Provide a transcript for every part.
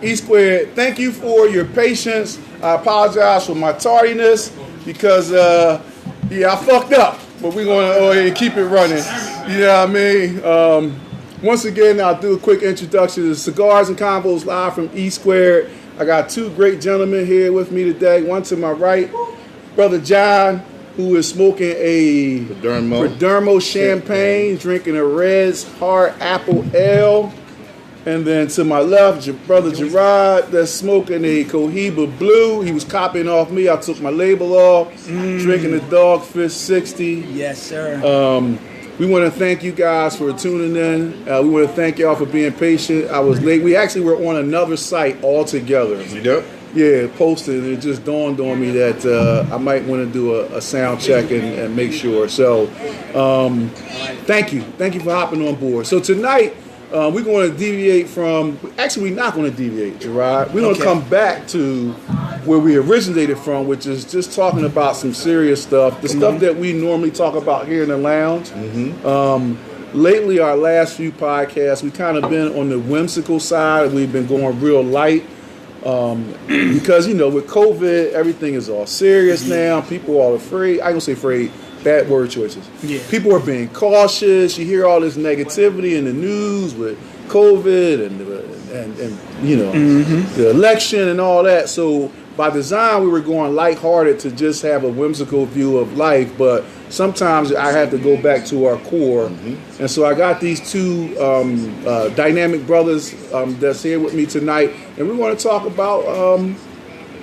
E Squared, thank you for your patience. I apologize for my tardiness because, I fucked up, but we're going to go ahead and keep it running. You know what I mean? Once again, I'll do a quick introduction to Cigars and Convos live from E Squared. I got two great gentlemen here with me today. One to my right, Brother John, who is smoking a Perdomo champagne, drinking a Red's Hard Apple Ale. And then to my left, Brother Gerard, that's smoking a Cohiba Blue. He was copying off me. I took my label off, drinking the Dogfish 60. Yes, sir. We want to thank you guys for tuning in. We want to thank y'all for being patient. I was late. We actually were on another site altogether. Yep. Yeah, posted. It just dawned on me that I might want to do a sound check and make sure. So, thank you. Thank you for hopping on board. So tonight, we're going to deviate from, actually we're not going to deviate, Gerard. We're going to come back to where we originated from, which is just talking about some serious stuff, the stuff that we normally talk about here in the lounge. Lately, our last few podcasts, we've kind of been on the whimsical side. We've been going real light because, with COVID, everything is all serious now. People are afraid. I don't say afraid. Bad word choices. Yeah. People are being cautious. You hear all this negativity in the news with COVID and the election and all that. So by design, we were going lighthearted to just have a whimsical view of life. But sometimes I had to go back to our core. And so I got these two dynamic brothers that's here with me tonight. And we want to talk about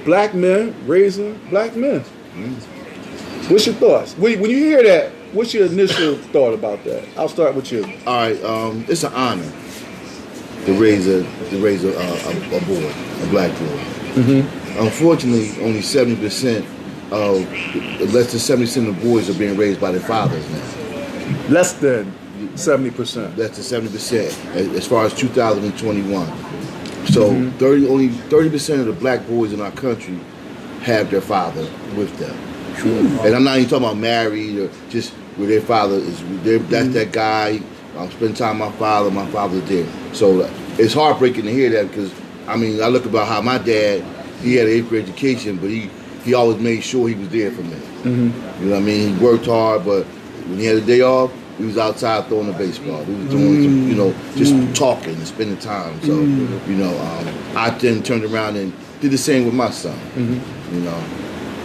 black men raising black men. What's your thoughts? When you hear that, what's your initial thought about that? I'll start with you. All right, it's an honor to raise a boy, a black boy. Unfortunately, only 70% of less than 70% of boys are being raised by their fathers now. Less than 70%. Less than 70% as far as 2021. So only 30% of the black boys in our country have their father with them. And I'm not even talking about married or just where their father is. That's that guy. I'm spending time with my father's there. So it's heartbreaking to hear that because, I look about how my dad, he had an 8th grade education, but he always made sure he was there for me. You know what I mean? He worked hard, but when he had a day off, he was outside throwing the baseball. He was doing some, just talking and spending time. So, I then turned around and did the same with my son,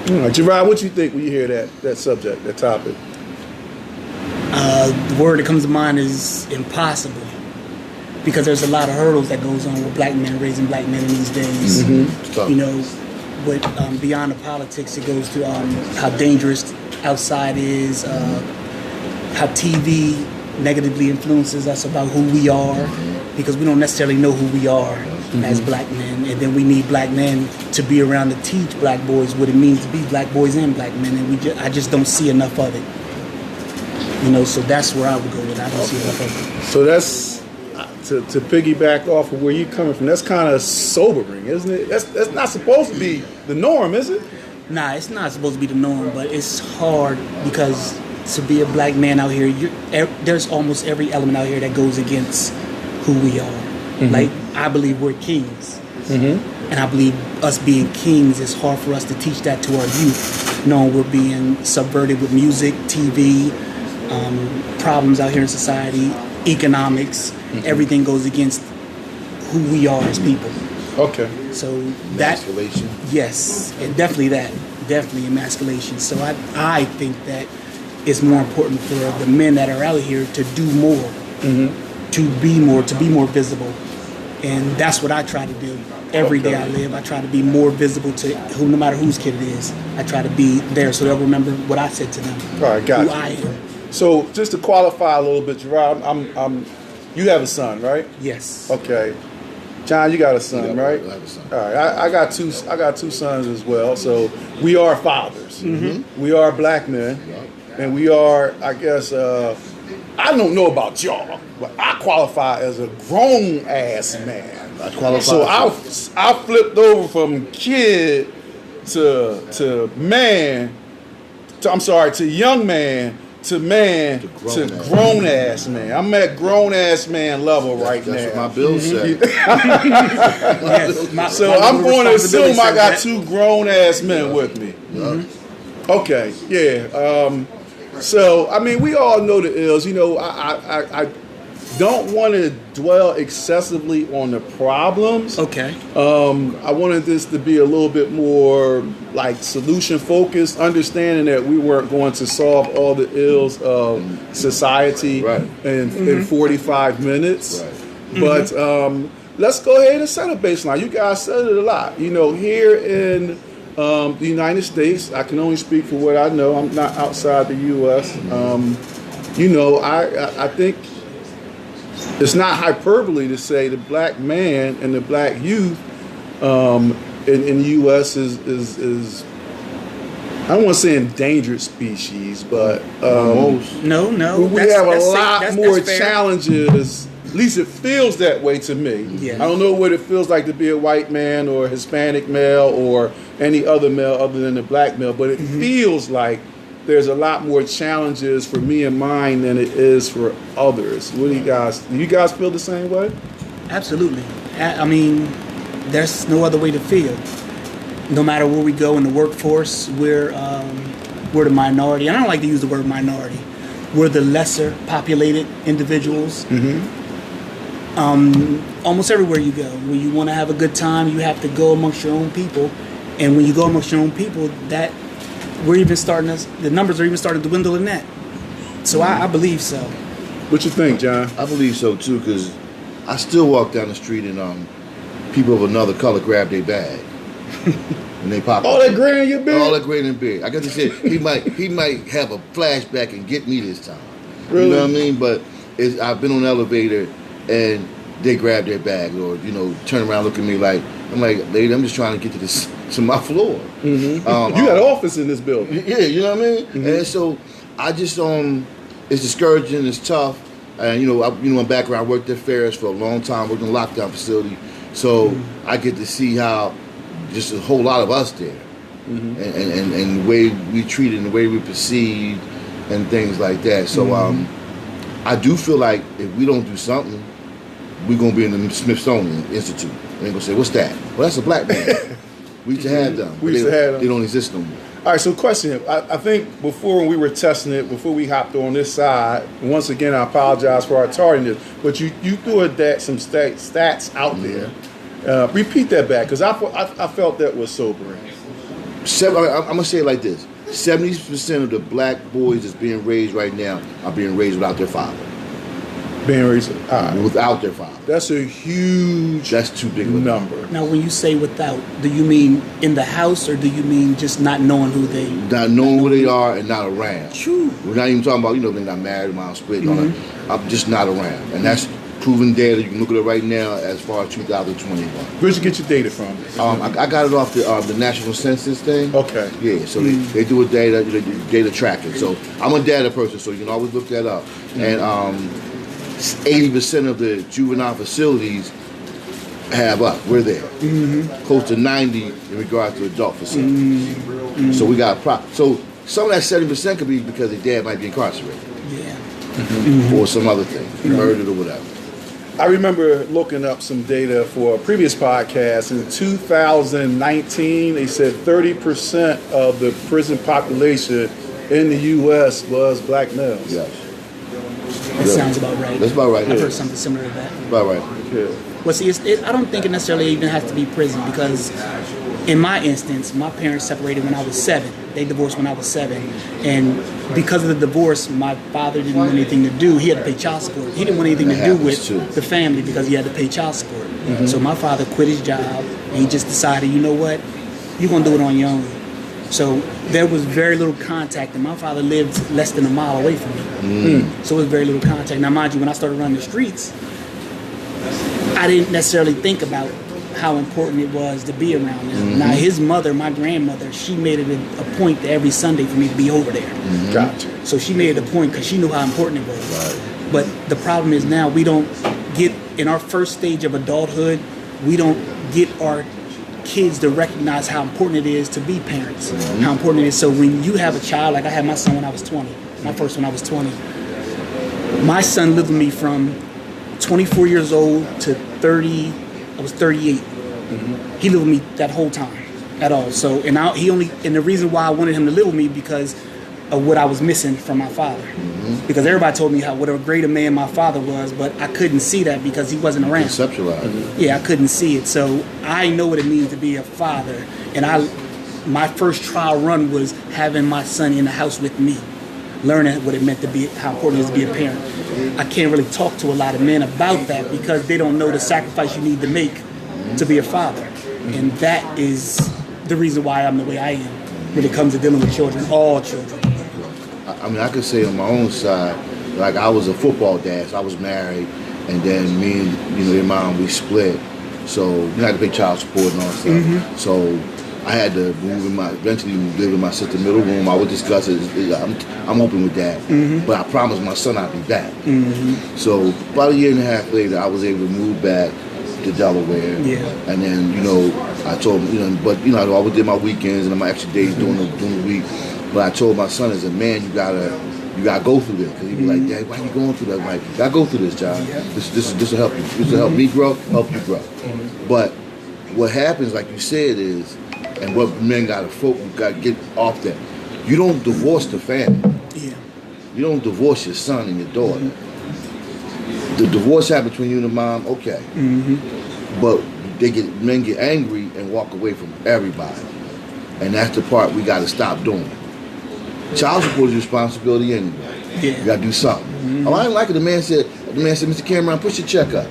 All right, Gerard, what you think when you hear that subject, that topic? The word that comes to mind is impossible, because there's a lot of hurdles that goes on with black men raising black men in these days. But beyond the politics, it goes to how dangerous outside is, how TV negatively influences us about who we are, because we don't necessarily know who we are as black men, and then we need black men to be around to teach black boys what it means to be black boys and black men, and I just don't see enough of it. So that's where I would go with it. I don't see enough of it. So that's to piggyback off of where you're coming from. That's kind of sobering, isn't it? That's not supposed to be the norm, is it? Nah, it's not supposed to be the norm, but it's hard because to be a black man out here, there's almost every element out here that goes against who we are. Like, I believe we're kings. And I believe us being kings, it's hard for us to teach that to our youth, knowing we're being subverted with music, TV, problems out here in society, economics. Everything goes against who we are as people. Okay. So emasculation. Yes, and definitely emasculation. So I think that it's more important for the men that are out here to do more, to be more visible. And that's what I try to do. Every day I live, I try to be more visible to no matter whose kid it is. I try to be there so they'll remember what I said to them. All right, got who I am. So just to qualify a little bit, Gerard, you have a son, right? Yes. Okay. John, you got a son, right? I have a son. All right, I got two sons as well. So we are fathers. We are black men, and we are, I guess, I don't know about y'all, but I qualify as a grown ass man. I qualify. So I flipped over from kid to man. To young man to man To to grown-ass. grown ass man. I'm at grown ass man level right That's now. what my bill said. Yes, So my I'm little going to responsibility assume I says got that. 2 grown ass men with me. Okay, yeah. So I mean, we all know the ills. You know, I don't want to dwell excessively on the problems. Okay. I wanted this to be a little bit more like solution focused, understanding that we weren't going to solve all the ills of society Right. in 45 minutes. Right. But let's go ahead and set a baseline. You guys said it a lot. You know, here in the United States, I can only speak for what I know. I'm not outside the U.S. You know, I think it's not hyperbole to say the black man and the black youth in the U.S. is I don't want to say endangered species, but Almost. No. we have a lot more challenges. At least it feels that way to me. Yeah. I don't know what it feels like to be a white man or a Hispanic male or any other male other than the black male, but it feels like there's a lot more challenges for me and mine than it is for others. What do you guys feel the same way? Absolutely. I mean, there's no other way to feel. No matter where we go in the workforce, we're the minority. And I don't like to use the word minority. We're the lesser populated individuals. Almost everywhere you go, when you want to have a good time, you have to go amongst your own people. And when you go amongst your own people, the numbers are even starting to dwindle in that. So I believe so. What you think, John? I believe so too, because I still walk down the street and people of another color grab their bag and they pop. All that gray in your beard? All that gray in their beard. I guess he said he might have a flashback and get me this time. Really? You know what I mean? But I've been on an elevator and they grab their bag or turn around, look at me like I'm like, lady, I'm just trying to get to my floor. You got an office in this building. Yeah, you know what I mean? And so I just it's discouraging, it's tough. And my background, I worked at Ferris for a long time, worked in a lockdown facility. So I get to see how just a whole lot of us there. And the way we treated and the way we perceived and things like that. So I do feel like if we don't do something, we're gonna be in the Smithsonian Institute. And they're gonna say, what's that? Well, that's a black man. We used to have them. We used to have them. They don't exist no more. All right, so question. I think before when we were testing it, before we hopped on this side, once again, I apologize for our tardiness, but you threw some stats out there. Repeat that back, because I felt that was sobering. I'm going to say it like this. 70% of the black boys that's being raised right now are being raised without their father. Being raised Without their father. That's a huge That's too big of a number. Now, when you say without, do you mean in the house or do you mean just not knowing who they Not knowing who they are and not around. True. We're not even talking about, they're not married, mom split. And all that. I'm just not around. And that's proven data. You can look at it right now as far as 2021. Where'd you get your data from? I got it off the National Census thing. Okay. Yeah, so they do a data tracking. So I'm a data person, so you can always look that up. And 80% of the juvenile facilities have us. We're there. Close to 90 in regards to adult facilities. So we got so some of that 70% could be because their dad might be incarcerated. Yeah. Or some other thing, murdered or whatever. I remember looking up some data for a previous podcast. In 2019, they said 30% of the prison population in the U.S. was black males. Yes. That sounds about right. That's about right. I've Yeah. heard something similar to that. About right. Yeah. Well, see, I don't think it necessarily even has to be prison because in my instance, my parents separated when I was 7. They divorced when I was 7. And because of the divorce, my father didn't want anything to do. He had to pay child support. He didn't want anything to do with the family because he had to pay child support. So my father quit his job and he just decided, you know what, you're going to do it on your own. So there was very little contact, and my father lived less than a mile away from me. So it was very little contact. Now, mind you, when I started running the streets, I didn't necessarily think about how important it was to be around him. Now, his mother, my grandmother, she made it a point to every Sunday for me to be over there. Gotcha. So she made it a point because she knew how important it was. Right. But the problem is now we don't get, in our first stage of adulthood, we don't get our kids to recognize how important it is to be parents, how important it is. So when you have a child, like I had my son when I was 20, My first one, I was 20. My son lived with me from 24 years old to 30. I was 38. He lived with me that whole time, at all. So, and the reason why I wanted him to live with me because of what I was missing from my father. Because everybody told me what a great a man my father was, but I couldn't see that because he wasn't around. Conceptualized. Yeah, I couldn't see it. So I know what it means to be a father, and my first trial run was having my son in the house with me, learning what it meant to be, how important it is to be a parent. I can't really talk to a lot of men about that because they don't know the sacrifice you need to make to be a father, and that is the reason why I'm the way I am when it comes to dealing with children, all children. I mean, I could say on my own side, like I was a football dad, so I was married, and then me and their mom, we split. So we had to pay child support and all that stuff. So I had to eventually live in my sister's middle room. I would discuss it. I'm open with that, but I promised my son I'd be back. So about a year and a half later, I was able to move back to Delaware. And then I told him, but I always did my weekends and my extra days during the week. But I told my son, as a man, you gotta go through this. Because he'd be like, Dad, why are you going through that? I'm like, you gotta go through this, John. This will help you. This will help me grow, help you grow. But what happens, like you said, is, and what men gotta get off that. You don't divorce the family. You don't divorce your son and your daughter. The divorce happens between you and the mom, okay. But men get angry and walk away from everybody. And that's the part we gotta stop doing. Child support is responsibility anyway. You gotta do something. I didn't like it. The man said, Mr. Cameron, push your check up.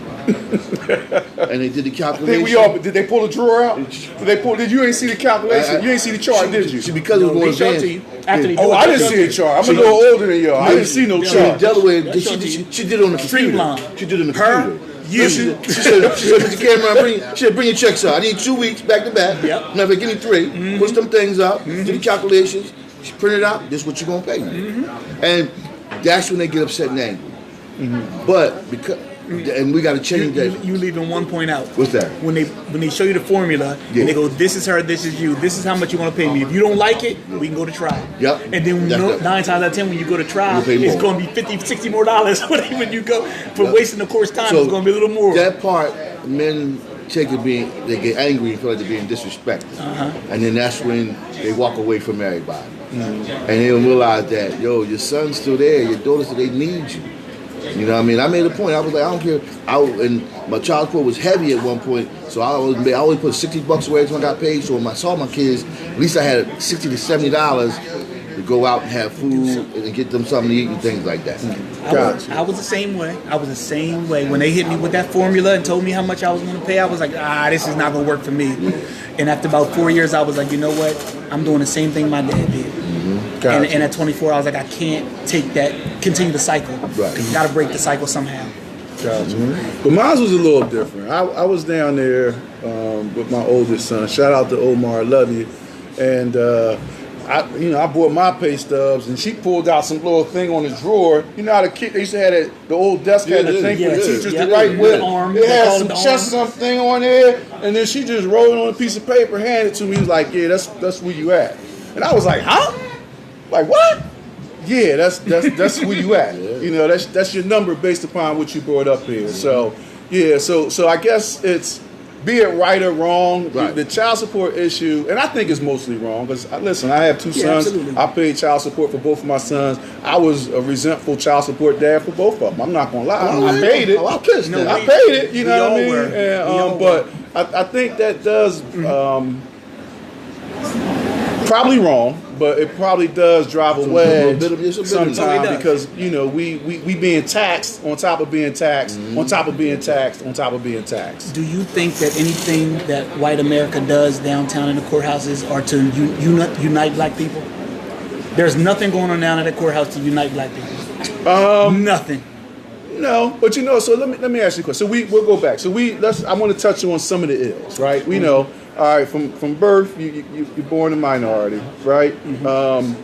And they did the calculation. Did they pull the drawer out? Did you ain't see the calculation? You ain't see the chart, did you? Because it was more advanced. I didn't see the chart. I'm a little older than y'all. I didn't see no chart. In Delaware, she did it on the computer. She did it on the computer. She said, Mr. Cameron, bring your checks out. I need 2 weeks back to back. Never give me 3. Push them things up. Do the calculations. She print it out. This is what you're gonna pay me. And that's when they get upset and angry. But because. And we got to change that. You leaving one point out. What's that? When they show you the formula, and they go, this is her, this is you, this is how much you want to pay me. If you don't like it, we can go to trial. And then 9 times out of 10, when you go to trial, it's going to be $50, $60 more when you go for wasting the course time. So it's going to be a little more. That part, men they get angry and feel like they're being disrespected, and then that's when they walk away from everybody, and they don't realize that your son's still there, your daughter's still, they need you. You know what I mean? I made a point. I was like, I don't care. And my child support was heavy at one point, so I always put $60 away until I got paid. So when I saw my kids, at least I had $60 to $70 to go out and have food and get them something to eat and things like that. I was the same way. When they hit me with that formula and told me how much I was going to pay, I was like, this is not going to work for me. And after about 4 years, I was like, you know what? I'm doing the same thing my dad did. And at 24, I was like, I can't continue the cycle. You got to break the cycle somehow. But mine was a little different. I was down there with my oldest son. Shout out to Omar, I love you. And I bought my pay stubs, and she pulled out some little thing on the drawer. You know how they used to have the old desk had the thing for the teachers to write with. It had some chest something on there, and then she just wrote it on a piece of paper, handed it to me. He was like, yeah, that's where you at. And I was like, huh? Like, what? Yeah, that's where you at. That's your number based upon what you brought up here. So, yeah, so I guess it's, be it right or wrong, the child support issue, and I think it's mostly wrong, because, listen, I have 2 sons. Absolutely. I paid child support for both of my sons. I was a resentful child support dad for both of them. I'm not going to lie. I paid it. I paid it, you know what I mean? And, but I think that does, probably wrong, but it probably does drive a wedge sometimes, because we being taxed on top of being taxed on top of being taxed on top of being taxed. Do you think that anything that white America does downtown in the courthouses are to unite black people? There's nothing going on down at the courthouse to unite black people. Nothing. No, but so let me ask you a question. So we'll go back. So I want to touch on some of the ills, right? We know. All right, from birth, you're born a minority, right? I'm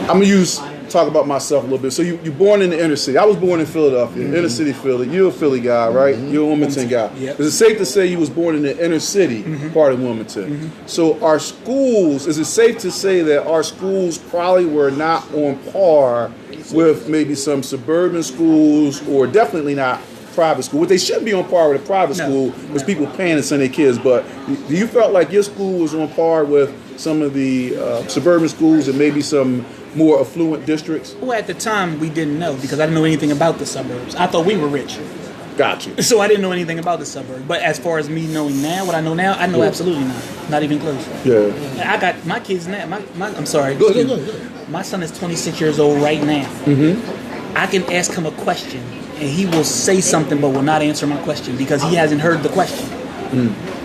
gonna use talk about myself a little bit. So you born in the inner city. I was born in Philadelphia, inner city Philly. You're a Philly guy, right? You're a Wilmington guy. Yep. Is it safe to say you was born in the inner city part of Wilmington? So our schools, is it safe to say that our schools probably were not on par with maybe some suburban schools, or definitely not private school? What they shouldn't be on par with a private school was people paying to send their kids. But do you felt like your school was on par with some of the suburban schools and maybe some more affluent districts? Well, at the time, we didn't know because I didn't know anything about the suburbs. I thought we were rich. Got you. So I didn't know anything about the suburbs. But as far as me knowing now, what I know now, I know absolutely not. Not even close. Yeah. I got my kids now. I'm sorry. Go ahead. My son is 26 years old right now. I can ask him a question, and he will say something but will not answer my question because he hasn't heard the question.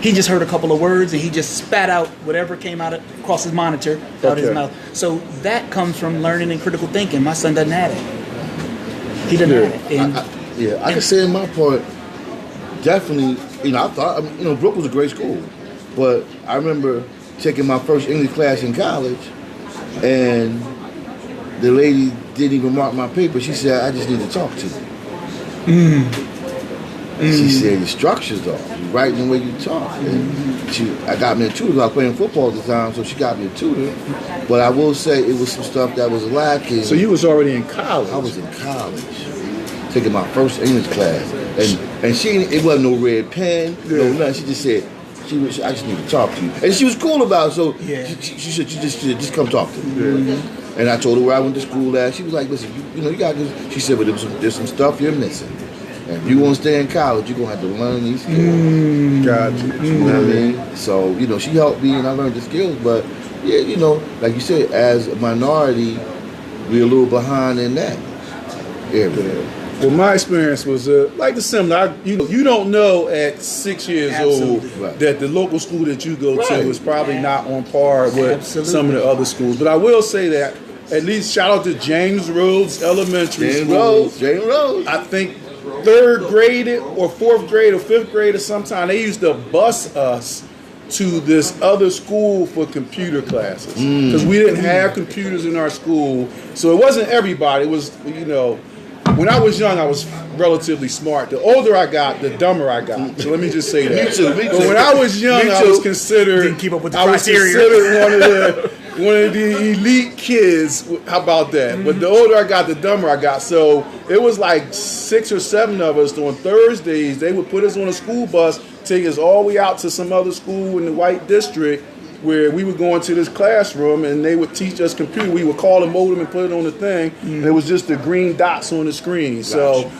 He just heard a couple of words and he just spat out whatever came out across his monitor out his mouth. So that comes from learning and critical thinking. My son doesn't have it. He doesn't have it. And I can say in my part, definitely, I thought, Brooke was a great school. But I remember taking my first English class in college, and the lady didn't even mark my paper. She said, I just need to talk to you. She said, the structure's off. You're writing the way you talk. And I got me a tutor. I was playing football at the time, so she got me a tutor. But I will say it was some stuff that was lacking. So you was already in college? I was in college, taking my first English class. And it wasn't no red pen, no nothing. She just said, I just need to talk to you. And she was cool about it, so she said, just come talk to me. And I told her where I went to school at. She was like, listen, you got this. She said, but there's some stuff you're missing. And if you want to stay in college, you're going to have to learn these skills. Gotcha. You know what I mean? So, she helped me and I learned the skills. But, like you said, as a minority, we're a little behind in that area. Well, my experience was like the similar. You don't know at 6 years old that the local school that you go to is probably not on par with some of the other schools. But I will say that at least shout out to James Rhodes Elementary School. James Rhodes. I think 3rd grade or 4th grade or 5th grade or sometime they used to bus us to this other school for computer classes because we didn't have computers in our school. So it wasn't everybody. It was when I was young, I was relatively smart. The older I got, the dumber I got. So let me just say that. Me too. But when I was young, I was considered. Didn't keep up with the I was criteria. considered one of the elite kids. How about that? But the older I got, the dumber I got. So it was like 6 or 7 of us on Thursdays. They would put us on a school bus, take us all the way out to some other school in the White District, where we would go into this classroom and they would teach us computer. We would call a modem and put it on the thing, and it was just the green dots on the screen. Gotcha. So,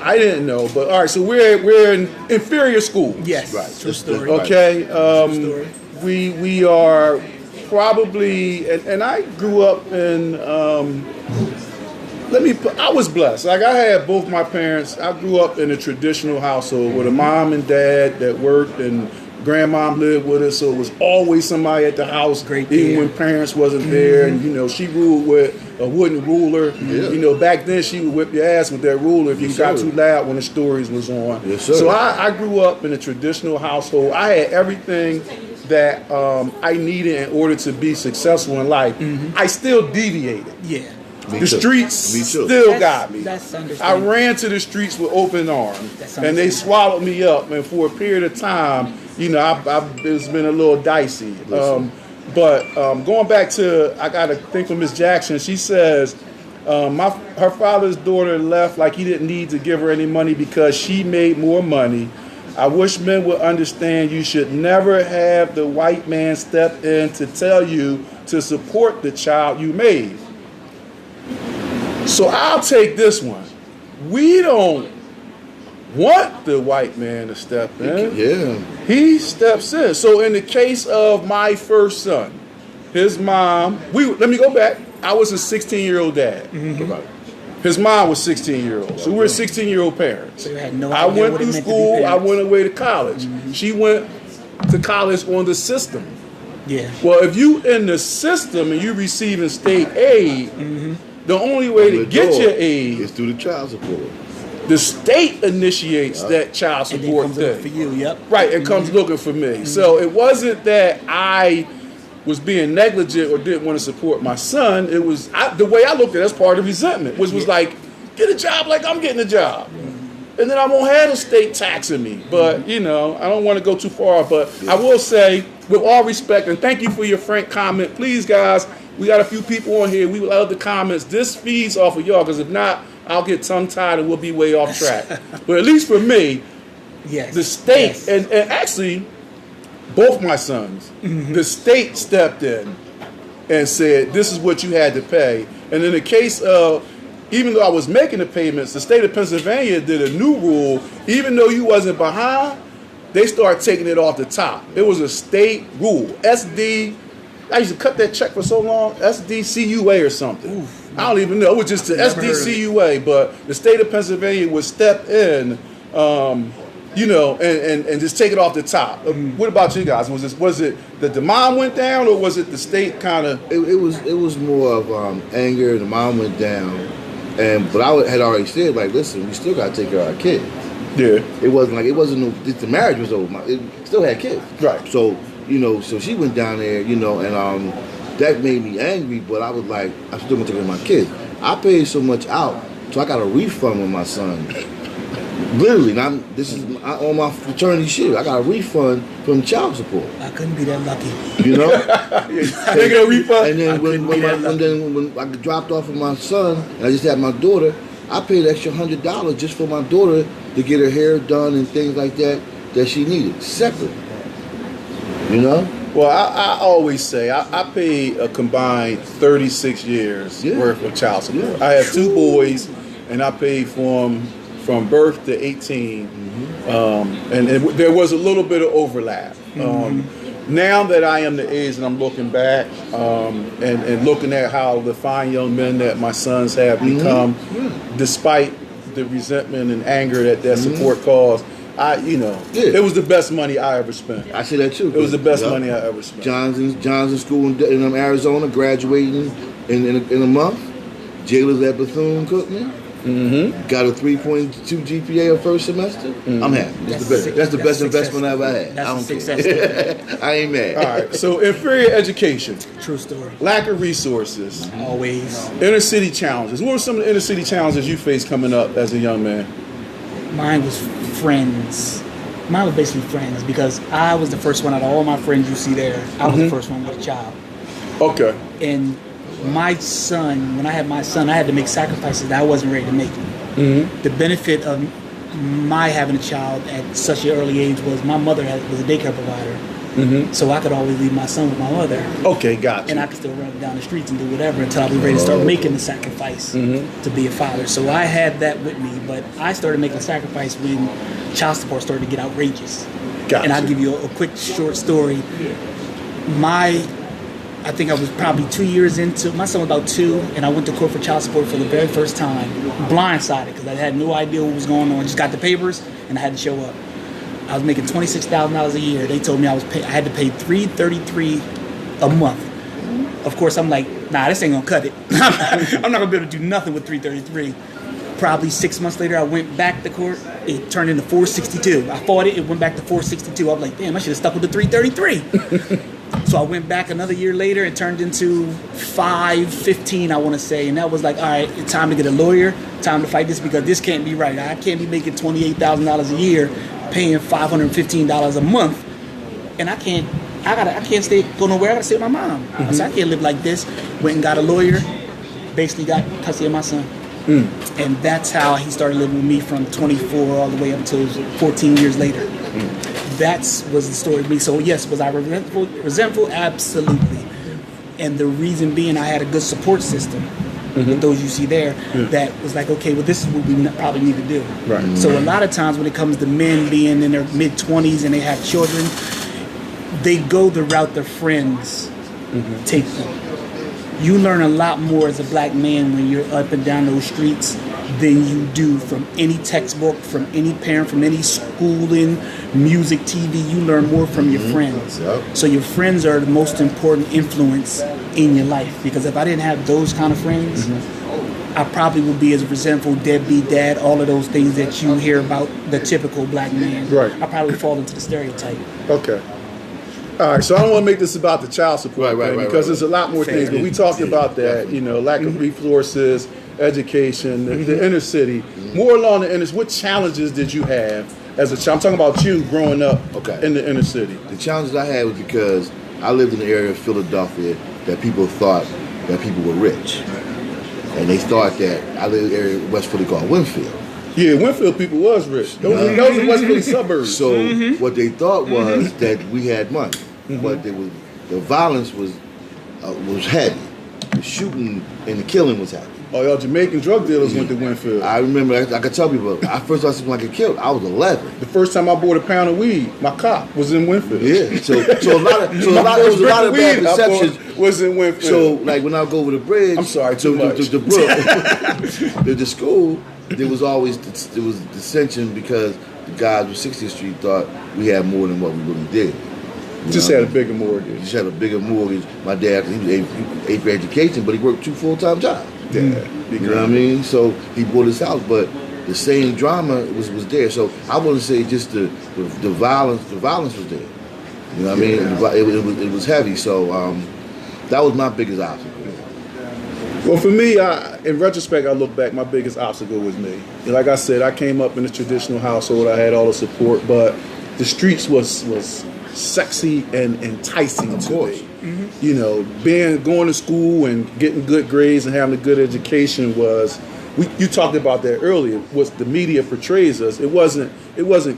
I didn't know. But all right, so we're in inferior school. yes, Right. true story. Okay. True story. We are probably, and I grew up in. I was blessed. Like I had both my parents. I grew up in a traditional household with a mom and dad that worked, and grandmom lived with us, so it was always somebody at the house, even when parents wasn't there. And she ruled with a wooden ruler. Back then she would whip your ass with that ruler if you got too loud when the stories was on. Yes, sir. So I grew up in a traditional household. I had everything that I needed in order to be successful in life. I still deviated. Yeah. The streets Me too. still got me. That's I understandable. ran to the streets with open arms, That's and they swallowed me up. And for a period of time, it's been a little dicey. But going back to, I got a thing from Miss Jackson. She says her father's daughter left like he didn't need to give her any money because she made more money. I wish men would understand you should never have the white man step in to tell you to support the child you made. So I'll take this one. We don't want the white man to step in. Yeah. He steps in. So in the case of my first son, his mom, let me go back. I was a 16-year-old dad. His mom was 16-year-old. So we were 16-year-old parents. So you had no I idea went what it through meant to be school. I parents. went away to college. She went to college on the system. Yeah. Well, if you in the system and you receiving state aid, the only way to get your aid is through the child support. The state initiates that child support and then comes thing. up for you. Yep. Right, it comes looking for me. So it wasn't that I was being negligent or didn't want to support my son, it was the way I looked at it as part of resentment, which was like, get a job like I'm getting a job. And then I won't have the state taxing me. But, you know, I don't want to go too far. But I will say, with all respect, and thank you for your frank comment. Please, guys, we got a few people on here. We would love the comments. This feeds off of y'all, because if not, I'll get tongue-tied and we'll be way off track. But at least for me, the state, and actually, both my sons, the state stepped in and said, this is what you had to pay. And in the case of, even though I was making the payments, the state of Pennsylvania did a new rule. Even though you wasn't behind, they started taking it off the top. It was a state rule. SD, I used to cut that check for so long, SDCUA or something. Oof, I don't even know. It was just the SDCUA, but the state of Pennsylvania would step in, you know, and just take it off the top. What about you guys? Was it that the mom went down, or was it the state kind of? It was more of anger. The mom went down. But I had already said, like, listen, we still got to take care of our kids. Yeah. It wasn't the marriage was over. It still had kids. Right. So, you know, so she went down there, you know, and that made me angry, but I was like, I'm still going to take care of my kids. I paid so much out, so I got a refund with my son. Literally, this is on my fraternity shit. I got a refund from child support. I couldn't be that lucky. You know? They get a refund? And then when I dropped off with my son, and I just had my daughter, I paid extra $100 just for my daughter to get her hair done and things like that she needed, separate. You know? Well, I always say I paid a combined 36 years worth of child support. I have 2 boys, and I paid for them from birth to 18, and there was a little bit of overlap. Now that I am the age and I'm looking back and looking at how the fine young men that my sons have become, despite the resentment and anger that support caused, it was the best money I ever spent. I say that too. It was the best money I ever spent. John's in school in Arizona, graduating in a month. Jayla's at Bethune-Cookman. Got a 3.2 GPA of first semester. I'm happy. That's the best investment I've ever had. That's a success. I ain't mad. All right. So inferior education. True story. Lack of resources. Always. Inner city challenges. What were some of the inner city challenges you faced coming up as a young man? Mine was friends. Mine was basically friends, because I was the first one out of all my friends you see there. I was the first one with a child. Okay. And my son, when I had my son, I had to make sacrifices that I wasn't ready to make. The benefit of my having a child at such an early age was my mother was a daycare provider. So I could always leave my son with my mother. Okay, gotcha. And I could still run down the streets and do whatever until I was ready to start making the sacrifice to be a father. So I had that with me, but I started making sacrifice when child support started to get outrageous. Gotcha. And I'll give you a quick short story. I think I was probably 2 years into, my son was about 2, and I went to court for child support for the very first time, blindsided, because I had no idea what was going on. Just got the papers, and I had to show up. I was making $26,000 a year. They told me I had to pay $333 a month. Of course, I'm like, nah, this ain't gonna cut it. I'm not gonna be able to do nothing with $333. Probably 6 months later, I went back to court. It turned into $462. I fought it. It went back to $462. I was like, damn, I should have stuck with the $333. So I went back another year later. It turned into $515, I want to say. And that was like, all right, it's time to get a lawyer. Time to fight this, because this can't be right. I can't be making $28,000 a year, paying $515 a month. And I can't go nowhere. I got to stay with my mom. I said, I can't live like this. Went and got a lawyer. Basically got custody of my son. And that's how he started living with me from 24 all the way up to 14 years later. That was the story of me. So yes, was I resentful? Absolutely. And the reason being, I had a good support system with those you see there that was like, okay, well, this is what we probably need to do. Right. So a lot of times when it comes to men being in their mid-20s and they have children, they go the route their friends take them. You learn a lot more as a black man when you're up and down those streets than you do from any textbook, from any parent, from any schooling, music, TV. You learn more from your friends. Yep. So your friends are the most important influence in your life. Because if I didn't have those kind of friends, I probably would be as resentful, deadbeat dad, all of those things that you hear about the typical black man. Right. I probably fall into the stereotype. Okay. All right, so I don't want to make this about the child support Right, thing right, because right. there's a lot more things. But we talked about that, you know, lack of resources, education, the inner city. More along the inner. What challenges did you have as a child? I'm talking about you growing up in the inner city. The challenges I had was because I lived in the area of Philadelphia that people thought that people were rich, and they thought that I lived in the area of West Philly called Winfield. Yeah, Winfield people was rich. Those are West Philly suburbs. So what they thought was that we had money, but the violence was heavy. The shooting and the killing was heavy. Oh, y'all Jamaican drug dealers went to Winfield. I remember, I could tell people, I first saw something like a killed. I was 11. The first time I bought a pound of weed, my cop was in Winfield. Yeah, so a lot of bad perceptions was in Winfield. So like when I go over the bridge, I'm sorry, too much. The brook, the school, there was always dissension because the guys with 60th Street thought we had more than what we really did. Just had a bigger mortgage. Just had a bigger mortgage. My dad, he was able for education, but he worked 2 full-time jobs. Yeah, you know what I mean? So he bought his house, but the same drama was there. So I wouldn't say just the violence. The violence was there. You know what I mean? It was heavy. So that was my biggest obstacle. Well, for me, in retrospect, I look back, my biggest obstacle was me. And like I said, I came up in a traditional household. I had all the support, but the streets was sexy and enticing to me. You know, going to school and getting good grades and having a good education was. You talked about that earlier. Was the media portrays us? It wasn't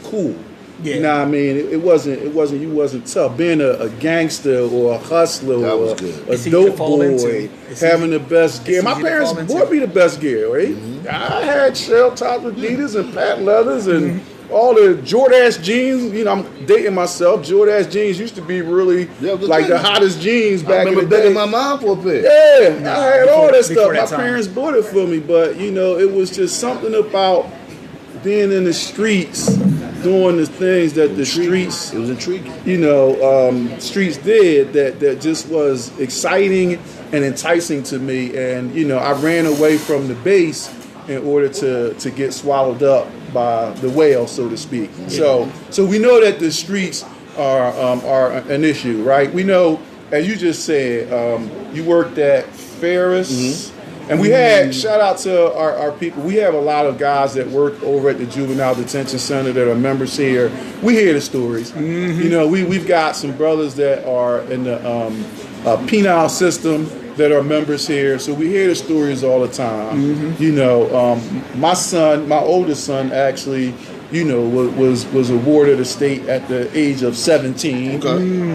cool. Yeah. You know what I mean? It wasn't. You wasn't tough. Being a gangster or a hustler or a dope boy, having the best gear. My parents bought me the best gear. Right? I had shell top Adidas and patent leathers and all the Jordache jeans. You know, I'm dating myself. Jordache jeans used to be really like the hottest jeans back in the day. I remember begging my mom for a pair. Yeah, I had all that stuff. My parents bought it for me, but you know, it was just something about being in the streets, doing the things that the streets. It was intriguing. You know, streets did that just was exciting and enticing to me, and you know, I ran away from the base in order to get swallowed up by the whale, so to speak. So we know that the streets are an issue, right? We know, as you just said, you worked at Ferris, and we had, shout out to our people, we have a lot of guys that work over at the Juvenile Detention Center that are members here. We hear the stories. You know, we've got some brothers that are in the penal system that are members here, so we hear the stories all the time. You know, my oldest son, actually, you know, was awarded a state at the age of 17.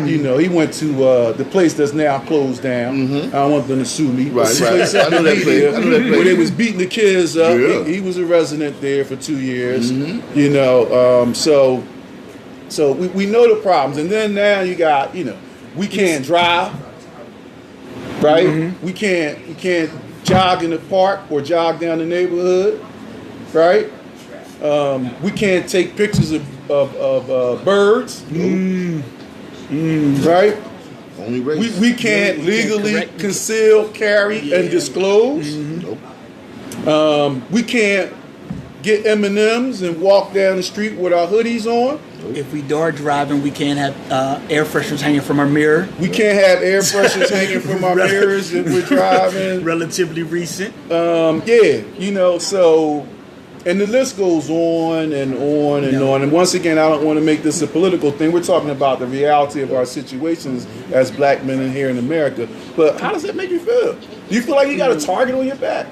You know, he went to the place that's now closed down. I don't want them to sue me. Right. I know that place. Where they was beating the kids up. He was a resident there for 2 years. You know, so we know the problems, and then now you got, you know, we can't drive. Right? We can't jog in the park or jog down the neighborhood, right? We can't take pictures of birds, right? Only race. We can't legally conceal, carry, and disclose. We can't get M&Ms and walk down the street with our hoodies on. If we are driving, we can't have air fresheners hanging from our mirror. We can't have air fresheners hanging from our mirrors if we're driving. Relatively recent. Yeah, you know, so, and the list goes on and on and on. And once again, I don't want to make this a political thing. We're talking about the reality of our situations as black men in here in America. But how does that make you feel? Do you feel like you got a target on your back?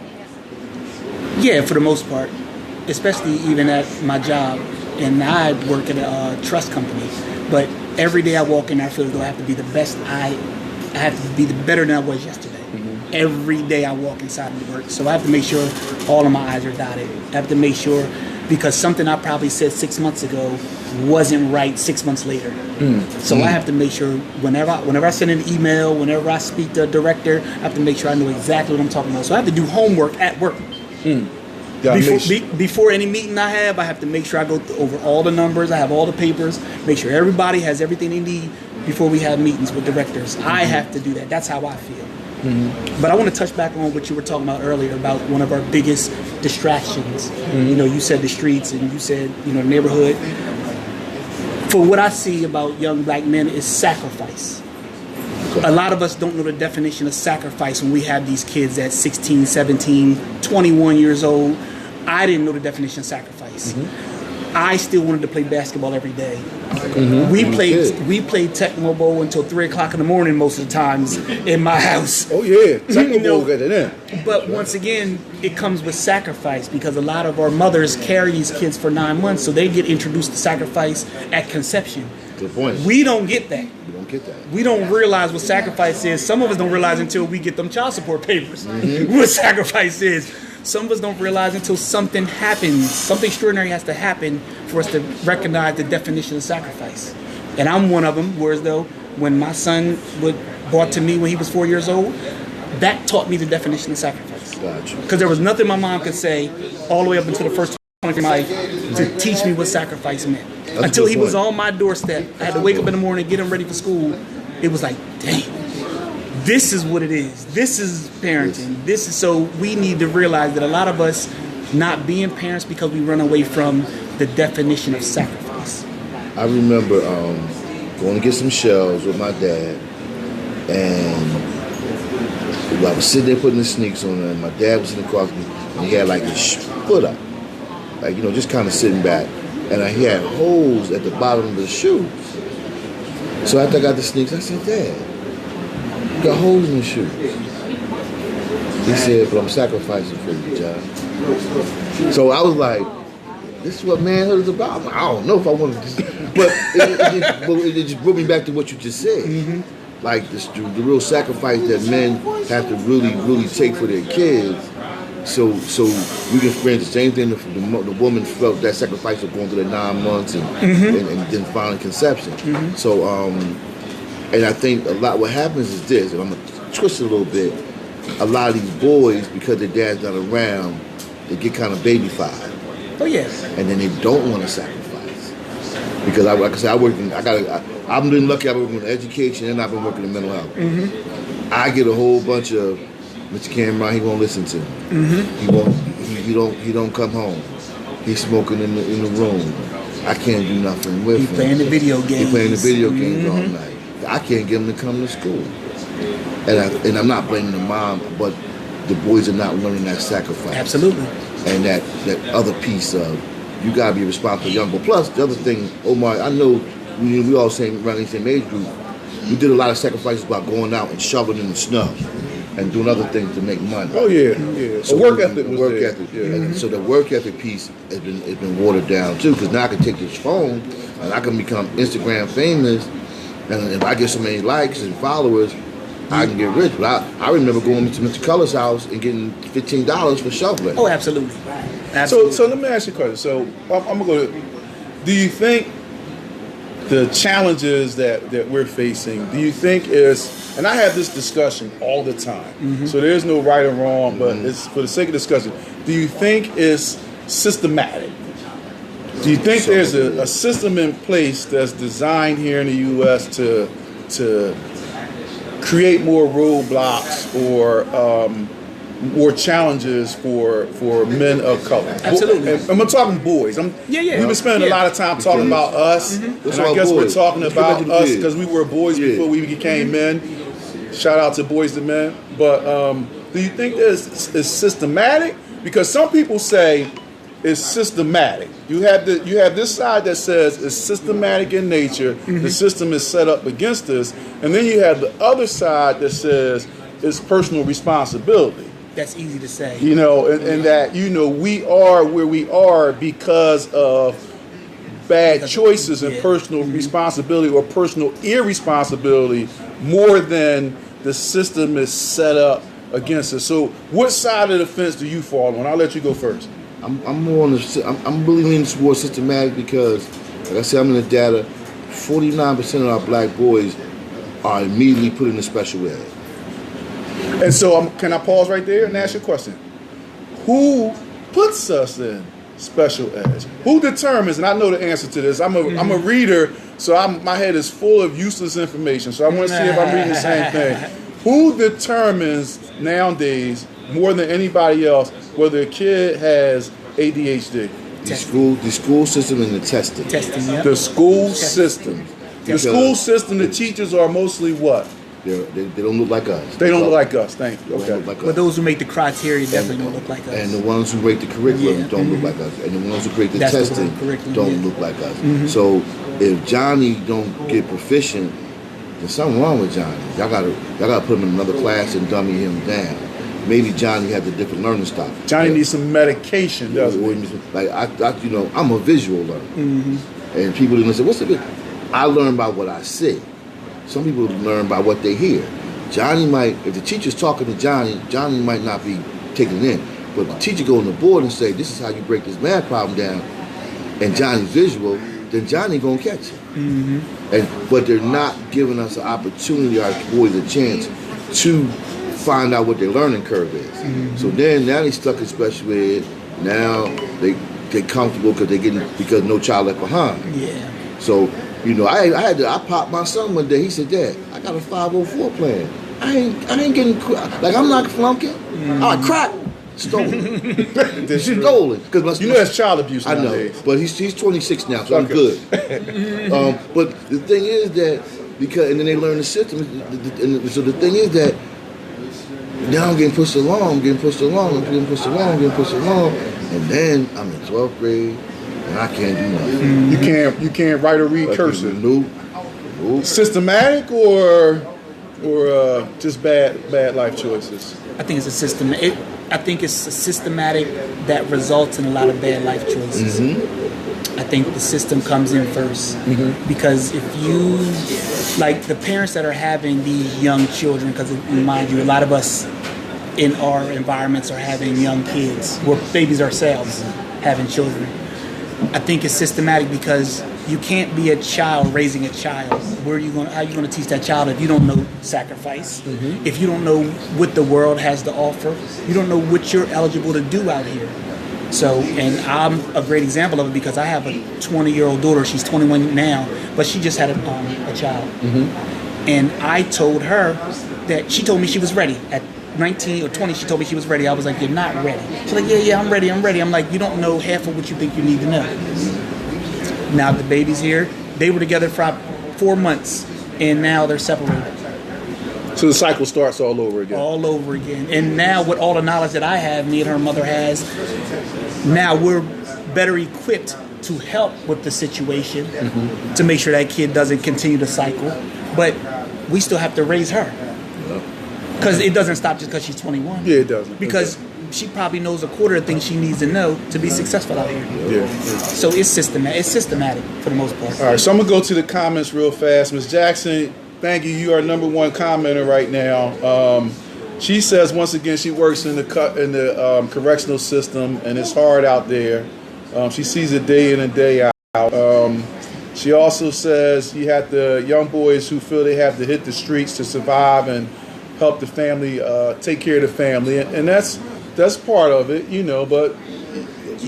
Yeah, for the most part. Especially even at my job. And I work at a trust company, but every day I walk in, I feel as though I have to be the best. I have to be better than I was yesterday. Every day I walk inside of work, so I have to make sure all of my I's are dotted. I have to make sure, because something I probably said 6 months ago wasn't right 6 months later. So I have to make sure whenever I send an email, whenever I speak to a director, I have to make sure I know exactly what I'm talking about. So I have to do homework at work. Before any meeting I have to make sure I go over all the numbers. I have all the papers, make sure everybody has everything they need before we have meetings with directors. I have to do that. That's how I feel. But I want to touch back on what you were talking about earlier about one of our biggest distractions. You know, you said the streets and you said, you know, the neighborhood. For what I see about young black men is sacrifice. A lot of us don't know the definition of sacrifice when we have these kids at 16, 17, 21 years old. I didn't know the definition of sacrifice. I still wanted to play basketball every day. We played Tecmo Bowl until 3 o'clock in the morning most of the times in my house. Oh yeah, Tecmo Bowl got it in. But once again, it comes with sacrifice because a lot of our mothers carry these kids for 9 months, so they get introduced to sacrifice at conception. Good point. We don't get that. You don't get that. We don't realize what sacrifice is. Some of us don't realize until we get them child support papers what sacrifice is. Some of us don't realize until something happens. Something extraordinary has to happen for us to recognize the definition of sacrifice. And I'm one of them. Whereas though, when my son was brought to me when he was 4 years old, that taught me the definition of sacrifice. Gotcha. Because there was nothing my mom could say all the way up until the first 20 of my life to teach me what sacrifice meant. That's until he was point. on my doorstep. I had to wake up in the morning, get him ready for school. It was like, dang. This is what it is. This is parenting. This is so we need to realize that a lot of us not being parents because we run away from the definition of sacrifice. I remember going to get some shells with my dad, and I was sitting there putting the sneaks on, and my dad was sitting across me, and he had like his foot up, like just kind of sitting back, and he had holes at the bottom of his shoes. So after I got the sneaks, I said, "Dad, you got holes in your shoes." He said, "But I'm sacrificing for you, John." So I was like, "This is what manhood is about." I don't know if I wanted to, but it just brought me back to what you just said. Like the real sacrifice that men have to really take for their kids. So we can experience the same thing. The woman felt that sacrifice of going through the 9 months and then finally conception. So and I think a lot what happens is this, and I'm gonna twist it a little bit. A lot of these boys, because their dad's not around, they get kind of babyfied. Oh yes. And then they don't want to sacrifice. Because like I said, I've been lucky. I've been working in education and I've been working in mental health. I get a whole bunch of Mr. Cameron. He won't listen to me. He don't come home. He's smoking in the room. I can't do nothing with him. He's playing the video games. He's playing the video games all night. I can't get him to come to school. And I'm not blaming the mom, but the boys are not learning that sacrifice. Absolutely. And that other piece of you gotta be responsible young. But plus the other thing, Omar, I know we all around the same age group. We did a lot of sacrifices about going out and shoveling in the snow and doing other things to make money. Oh yeah. So work ethic was work there. ethic. Yeah. And so the work ethic piece has been watered down too. Because now I can take this phone and I can become Instagram famous. And if I get so many likes and followers, I can get rich. But I remember going to Mr. Culler's house and getting $15 for shoveling. Oh, absolutely. So let me ask you a question. So I'm gonna go. Do you think the challenges that we're facing? Do you think is, and I have this discussion all the time. So there's no right or wrong, but it's for the sake of discussion. Do you think it's systematic? Do you think there's a system in place that's designed here in the U.S. to create more roadblocks or more challenges for men of color? Absolutely. I'm talking boys. We've been spending a lot of time talking about us, and I guess we're talking about us because we were boys before we became men. Shout out to Boys to Men. But do you think this is systematic? Because some people say it's systematic. You have this side that says it's systematic in nature. The system is set up against us, and then you have the other side that says it's personal responsibility. That's easy to say. And that we are where we are because of bad choices and personal responsibility or personal irresponsibility more than the system is set up against us. So, what side of the fence do you fall on? I'll let you go first. I'm more on I'm really leaning towards systematic because, like I said, I'm in the data. 49% of our black boys are immediately put into special ed. And so, can I pause right there and ask you a question? Who puts us in special ed? Who determines? And I know the answer to this. I'm a reader, so my head is full of useless information. So I want to see if I'm reading the same thing. Who determines nowadays more than anybody else whether a kid has ADHD? The school system and the testing. Testing, yeah. The school Testing. system. The Because school system, the teachers are mostly what? They don't look like us. They don't look like us. Thank you. They don't Okay. look like But us. those who make the criteria definitely don't look like us. And the ones who rate the curriculum Yeah. don't look like us. And the ones who create the That's the testing word, curriculum, don't yeah. look like us. So if Johnny don't get proficient, there's something wrong with Johnny. Y'all gotta put him in another class and dummy him down. Maybe Johnny has a different learning style. Johnny needs some medication, doesn't he? Like I'm a visual learner, and people didn't say, "What's the bit?" I learn by what I see. Some people learn by what they hear. Johnny might, if the teacher's talking to Johnny, Johnny might not be taking it in. But if the teacher go on the board and say, "This is how you break this math problem down," and Johnny's visual, then Johnny gonna catch it. But they're not giving us an opportunity, our boys a chance to find out what their learning curve is. So now they stuck in special ed. Now they comfortable because no child left behind. Yeah. So I popped my son one day. He said, "Dad, I got a 504 plan. I ain't getting like I'm not flunking. I crack stolen, stolen." Because that's child abuse I know, nowadays. but he's 26 now, so I'm Okay. good. But the thing is that and then they learn the system. So the thing is that now I'm getting pushed along, and then I'm in 12th grade and I can't do nothing. You can't write or read cursive. Nope. Systematic or just bad life choices. I think it's a system. I think it's a systematic that results in a lot of bad life choices. I think the system comes in first because if you, like the parents that are having these young children, because mind you, a lot of us in our environments are having young kids. We're babies ourselves, having children. I think it's systematic because you can't be a child raising a child. How are you going to teach that child if you don't know sacrifice? If you don't know what the world has to offer, you don't know what you're eligible to do out here. So, and I'm a great example of it because I have a 20-year-old daughter. She's 21 now, but she just had a child. And I told her that she told me she was ready. At 19 or 20, she told me she was ready. I was like, "You're not ready." She's like, yeah, I'm ready. I'm like, "You don't know half of what you think you need to know." Now the baby's here. They were together for 4 months, and now they're separated. So the cycle starts all over again. All over again. And now with all the knowledge that I have, me and her mother has, now we're better equipped to help with the situation to make sure that kid doesn't continue to cycle. But we still have to raise her. Because it doesn't stop just because she's 21. Yeah, it doesn't. Because she probably knows a quarter of the things she needs to know to be successful out here. Yeah. So it's systematic for the most part. All right, so I'm gonna go to the comments real fast. Ms. Jackson, thank you. You are number one commenter right now. She says once again she works in the correctional system and it's hard out there. She sees it day in and day out. She also says you have the young boys who feel they have to hit the streets to survive and help the family, take care of the family, and that's part of it, but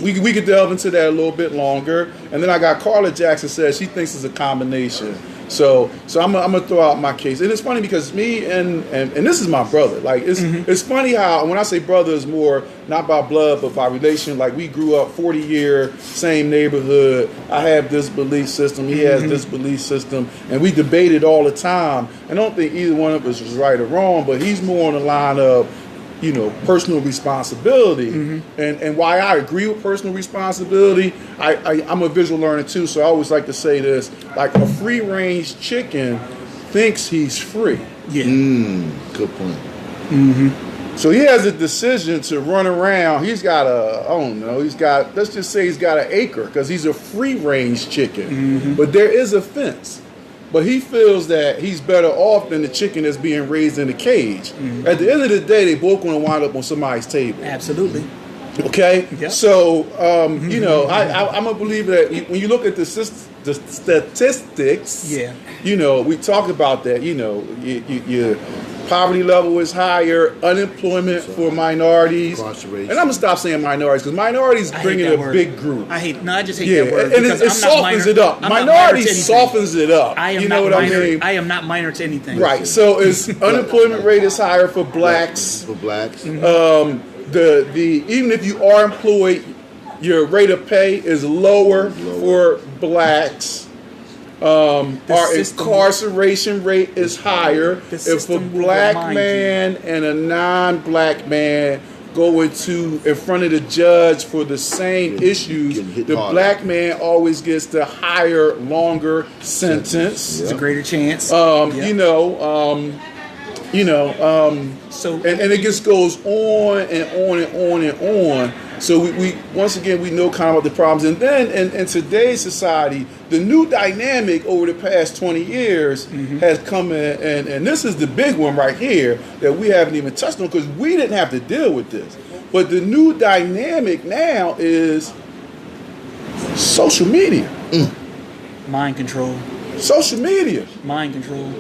we could delve into that a little bit longer. And then I got Carla Jackson says she thinks it's a combination. So I'm gonna throw out my case, and it's funny because me and this is my brother. Like it's funny how when I say brother is more not by blood but by relation. Like we grew up 40-year same neighborhood. I have this belief system. He has this belief system, and we debated all the time. I don't think either one of us was right or wrong, but he's more on the line of personal responsibility. And why I agree with personal responsibility, I'm a visual learner too, so I always like to say this, like a free-range chicken thinks he's free. Yeah. Good point. So he has a decision to run around. Let's just say he's got an acre because he's a free-range chicken. But there is a fence. But he feels that he's better off than the chicken that's being raised in a cage. At the end of the day, they both going to wind up on somebody's table. Absolutely. Okay? Yep. So, I'm a believer that when you look at the statistics, we talk about that, your poverty level is higher, unemployment for minorities. And I'm going to stop saying minorities because minorities bring in a big group. I just hate that word. And it softens it up. Minorities softens it up. I am not minor to anything. Right. So it's unemployment rate is higher for blacks. For blacks. Even if you are employed, Your rate of pay is lower for blacks. Our incarceration rate is higher. If a black man and a non-black man go in front of the judge for the same issues, the black man always gets the higher, longer sentence. It's a greater chance. So and it just goes on and on and on and on. So we once again we know kind of what the problems, and then in today's society, the new dynamic over the past 20 years has come in, and this is the big one right here that we haven't even touched on because we didn't have to deal with this. But the new dynamic now is social media, mind control, social media, mind control.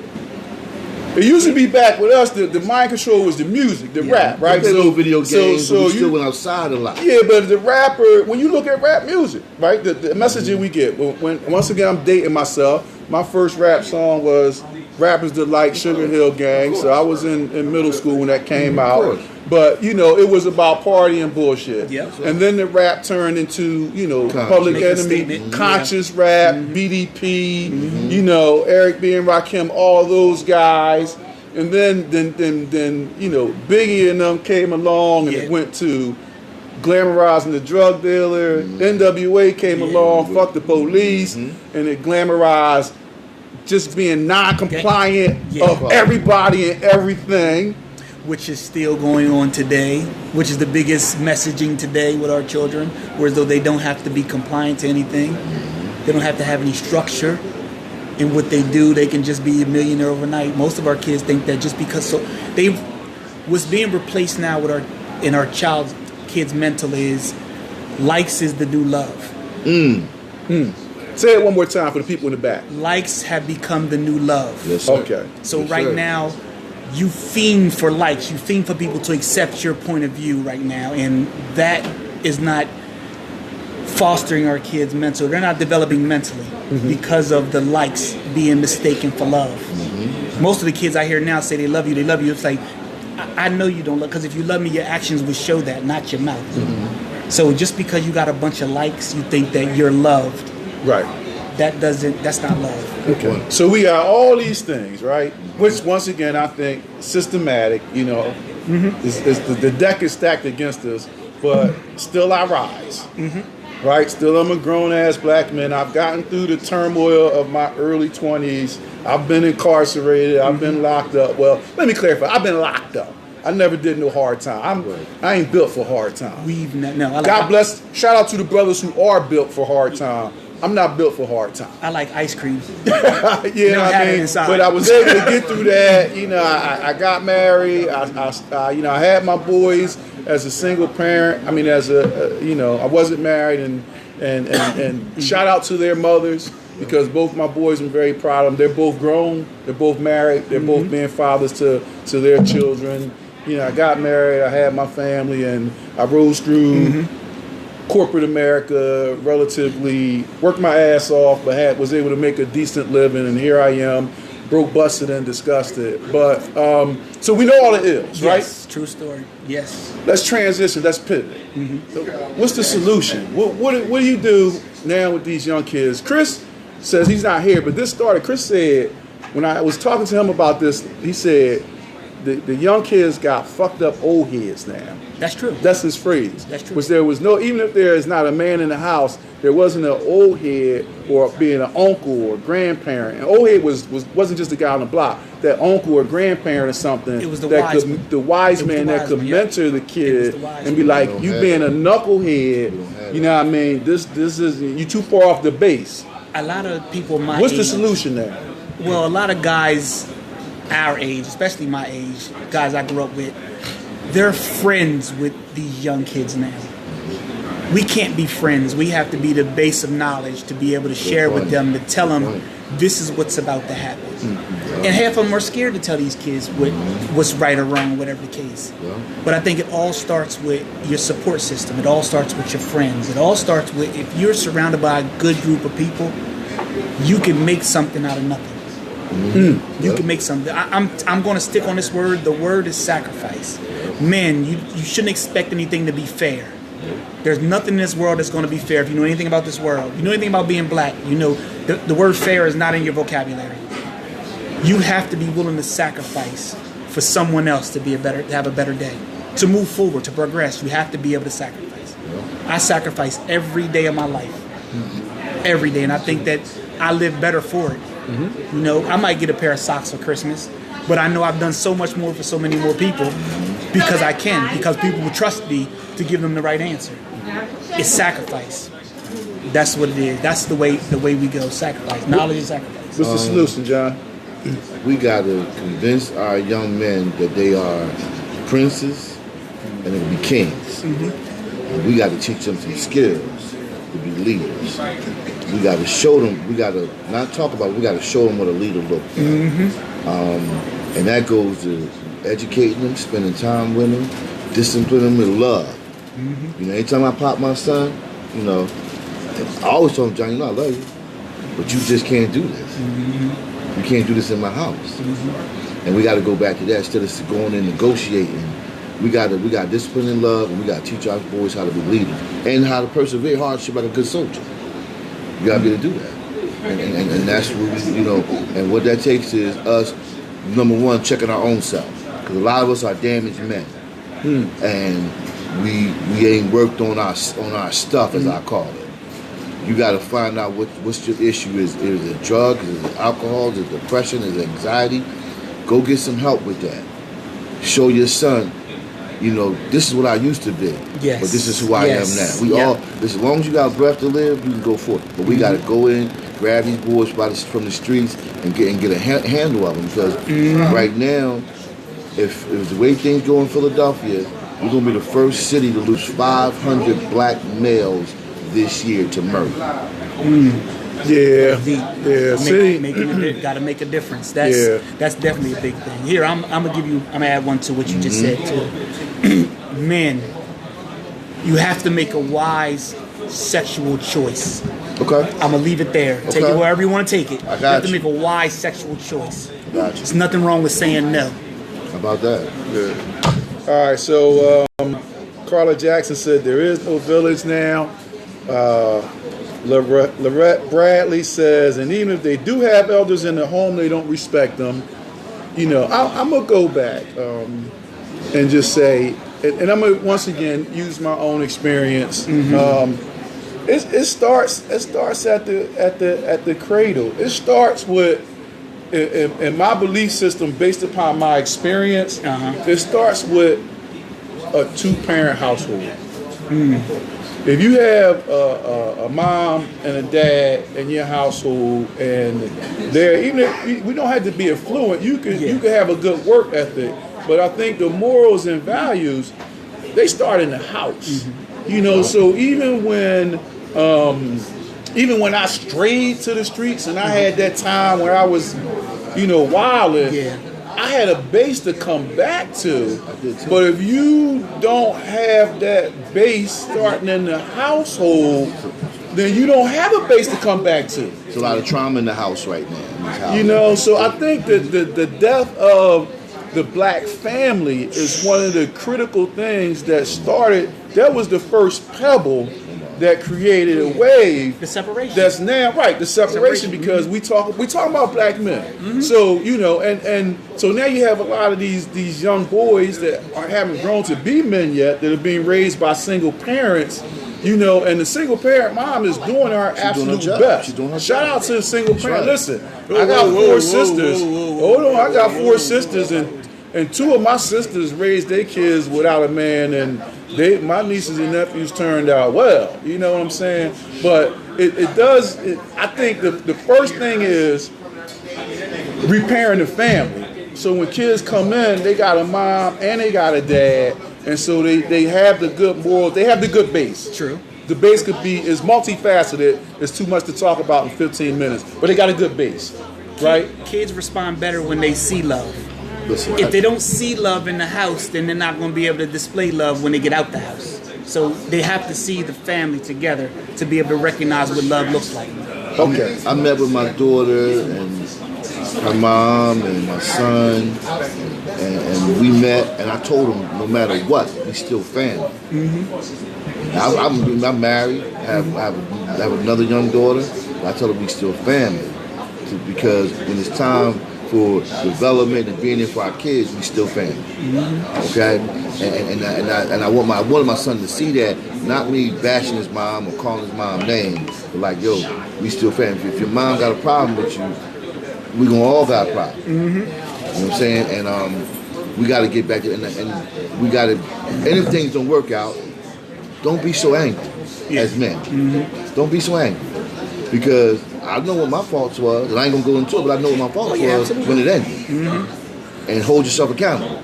It used to be back with us, the mind control was the music, the rap, right? So little video games, so we still went outside a lot. Yeah, but the rapper, when you look at rap music, right, the messaging we get, once again, I'm dating myself. My first rap song was Rappers Delight, Sugar Hill Gang, so I was in middle school when that came out. But, it was about party and bullshit. Yep. And then the rap turned into, Public Enemy, conscious rap, BDP, Eric B. and Rakim, all those guys. And then Biggie and them came along and it went to glamorizing the drug dealer. NWA came along, fuck the police, and it glamorized just being non-compliant of everybody and everything. Which is still going on today, which is the biggest messaging today with our children, whereas though they don't have to be compliant to anything. They don't have to have any structure in what they do. They can just be a millionaire overnight. Most of our kids think that just because what's being replaced now with our kids' mental is likes is the new love. Say it one more time for the people in the back. Likes have become the new love. Yes, sir. Okay. So now, you fiend for likes. You fiend for people to accept your point of view right now, and that is not fostering our kids' mental. They're not developing mentally because of the likes being mistaken for love. Most of the kids I hear now say they love you. They love you. It's like, I know you don't love, because if you love me, your actions would show that, not your mouth. So just because you got a bunch of likes, you think that you're loved. Right. That's not love. Okay. So we got all these things, right? Which, once again, I think systematic. The deck is stacked against us, but still I rise. Right? Still, I'm a grown-ass black man. I've gotten through the turmoil of my early 20s. I've been incarcerated. I've been locked up. Well, let me clarify. I've been locked up. I never did no hard time. I ain't built for hard time. God bless. Shout out to the brothers who are built for hard time. I'm not built for hard time. I like ice cream. But I was able to get through that. I got married. I had my boys as a single parent. I mean, I wasn't married, and shout out to their mothers, because both my boys, I'm very proud of them. They're both grown. They're both married. They're both being fathers to their children. I got married. I had my family, and I rose through corporate America, relatively worked my ass off, but was able to make a decent living, and here I am, broke, busted, and disgusted. But so we know all the ills, right? Yes, true story. Yes. Let's transition. Let's pivot. So what's the solution? What do you do now with these young kids? Chris says he's not here, but this started. Chris said when I was talking to him about this, he said the young kids got fucked up old heads now. That's true. That's his phrase. That's true. Which there was even if there is not a man in the house, there wasn't an old head or being an uncle or grandparent. And old head wasn't just a guy on the block. That uncle or grandparent or something. It was the wise man that could mentor the kid and be like, you being a knucklehead, you know what I mean? This is, you too far off the base. A lot of people my age. What's the solution there? Well, a lot of guys our age, especially my age, guys I grew up with, they're friends with these young kids now. We can't be friends. We have to be the base of knowledge to be able to share with them, to tell them this is what's about to happen. And half of them are scared to tell these kids what's right or wrong, whatever the case. But I think it all starts with your support system. It all starts with your friends. It all starts with, if you're surrounded by a good group of people, you can make something out of nothing. You can make something. I'm going to stick on this word. The word is sacrifice. Men, you shouldn't expect anything to be fair. There's nothing in this world that's going to be fair. If you know anything about this world, you know anything about being black, you know the word fair is not in your vocabulary. You have to be willing to sacrifice for someone else to have a better day, to move forward, to progress. You have to be able to sacrifice. I sacrifice every day of my life, every day, and I think that I live better for it. You know, I might get a pair of socks for Christmas, but I know I've done so much more for so many more people because I can, because people will trust me to give them the right answer. It's sacrifice. That's what it is. That's the way we go. Sacrifice. Knowledge and sacrifice. What's the solution, John? We got to convince our young men that they are princes and they will be kings. And we got to teach them some skills to be leaders. We got to show them. We got to not talk about it. We got to show them what a leader looks like. And that goes to educating them, spending time with them, disciplining them with love. You know, anytime I pop my son, you know, I always tell him, John, you know I love you, but you just can't do this. You can't do this in my house. And we got to go back to that instead of going and negotiating. We got discipline and love, and we got to teach our boys how to be leaders and how to persevere hardship like a good soldier. You got to be able to do that. And that's what we, you know, and what that takes is us, number one, checking our own self. Because a lot of us are damaged men. And we ain't worked on our stuff, as I call it. You got to find out what's your issue. Is it drugs? Is it alcohol? Is it depression? Is it anxiety? Go get some help with that. Show your son, you know, this is what I used to be. Yes. But this is who I am now. We all, as long as you got breath to live, you can go for it. But we got to go in, grab these boys from the streets and get a handle of them. Because right now, if the way things go in Philadelphia, we're going to be the first city to lose 500 black males this year to murder. Yeah. Got to make a difference. That's definitely a big thing. Here, I'm gonna add one to what you just said too. Men, you have to make a wise sexual choice. Okay. I'm gonna leave it there. Take it wherever you want to take it. I got you have to you. make a wise sexual choice. Got you. There's nothing wrong with saying no. How about that? Good. All right, so Carla Jackson said there is no village now. Lorette Bradley says, and even if they do have elders in the home, they don't respect them. You know, I'm going to go back and just say, and I'm going to once again use my own experience. It starts at the cradle. It starts with, in my belief system, based upon my experience, it starts with a 2-parent household. If you have a mom and a dad in your household, and even if we don't have to be affluent, you could have a good work ethic. But I think the morals and values, they start in the house. You know, so even when I strayed to the streets and I had that time where I was, you know, wilding, I had a base to come back to. But if you don't have that base starting in the household, then you don't have a base to come back to. There's a lot of trauma in the house right now. You know, so I think that the death of the black family is one of the critical things that started. That was the first pebble that created a wave. The separation. That's now the separation because we talk about black men. So you know, and so now you have a lot of these young boys that haven't grown to be men yet that are being raised by single parents. You know, and the single parent mom is doing her absolute best. Shout out to the single parent. Listen, I got 4 sisters. Hold on, I got 4 sisters, and 2 of my sisters raised their kids without a man, and my nieces and nephews turned out well. You know what I'm saying? But I think the first thing is repairing the family. So when kids come in, they got a mom and they got a dad, and so they have the good morals, they have the good base. True. The base is multifaceted. It's too much to talk about in 15 minutes, but they got a good base, right? Kids respond better when they see love. Listen, If they don't see love in the house, then they're not going to be able to display love when they get out the house. So they have to see the family together to be able to recognize what love looks like. Okay. I met with my daughter and her mom and my son, and we met, and I told them no matter what, we still family. I'm married. I have another young daughter. I tell her we still family, because when it's time for development and being there for our kids, we still family. Okay, and I want my son to see that, not me bashing his mom or calling his mom names, but like, yo, we still family. If your mom got a problem with you, we gonna all got a problem. You know what I'm saying? And we got to get back to, and we got to, and if things don't work out, don't be so angry as men. Don't be so angry, because I know what my faults was, and I ain't gonna go into it, but I know what my faults was when it ended. And hold yourself accountable.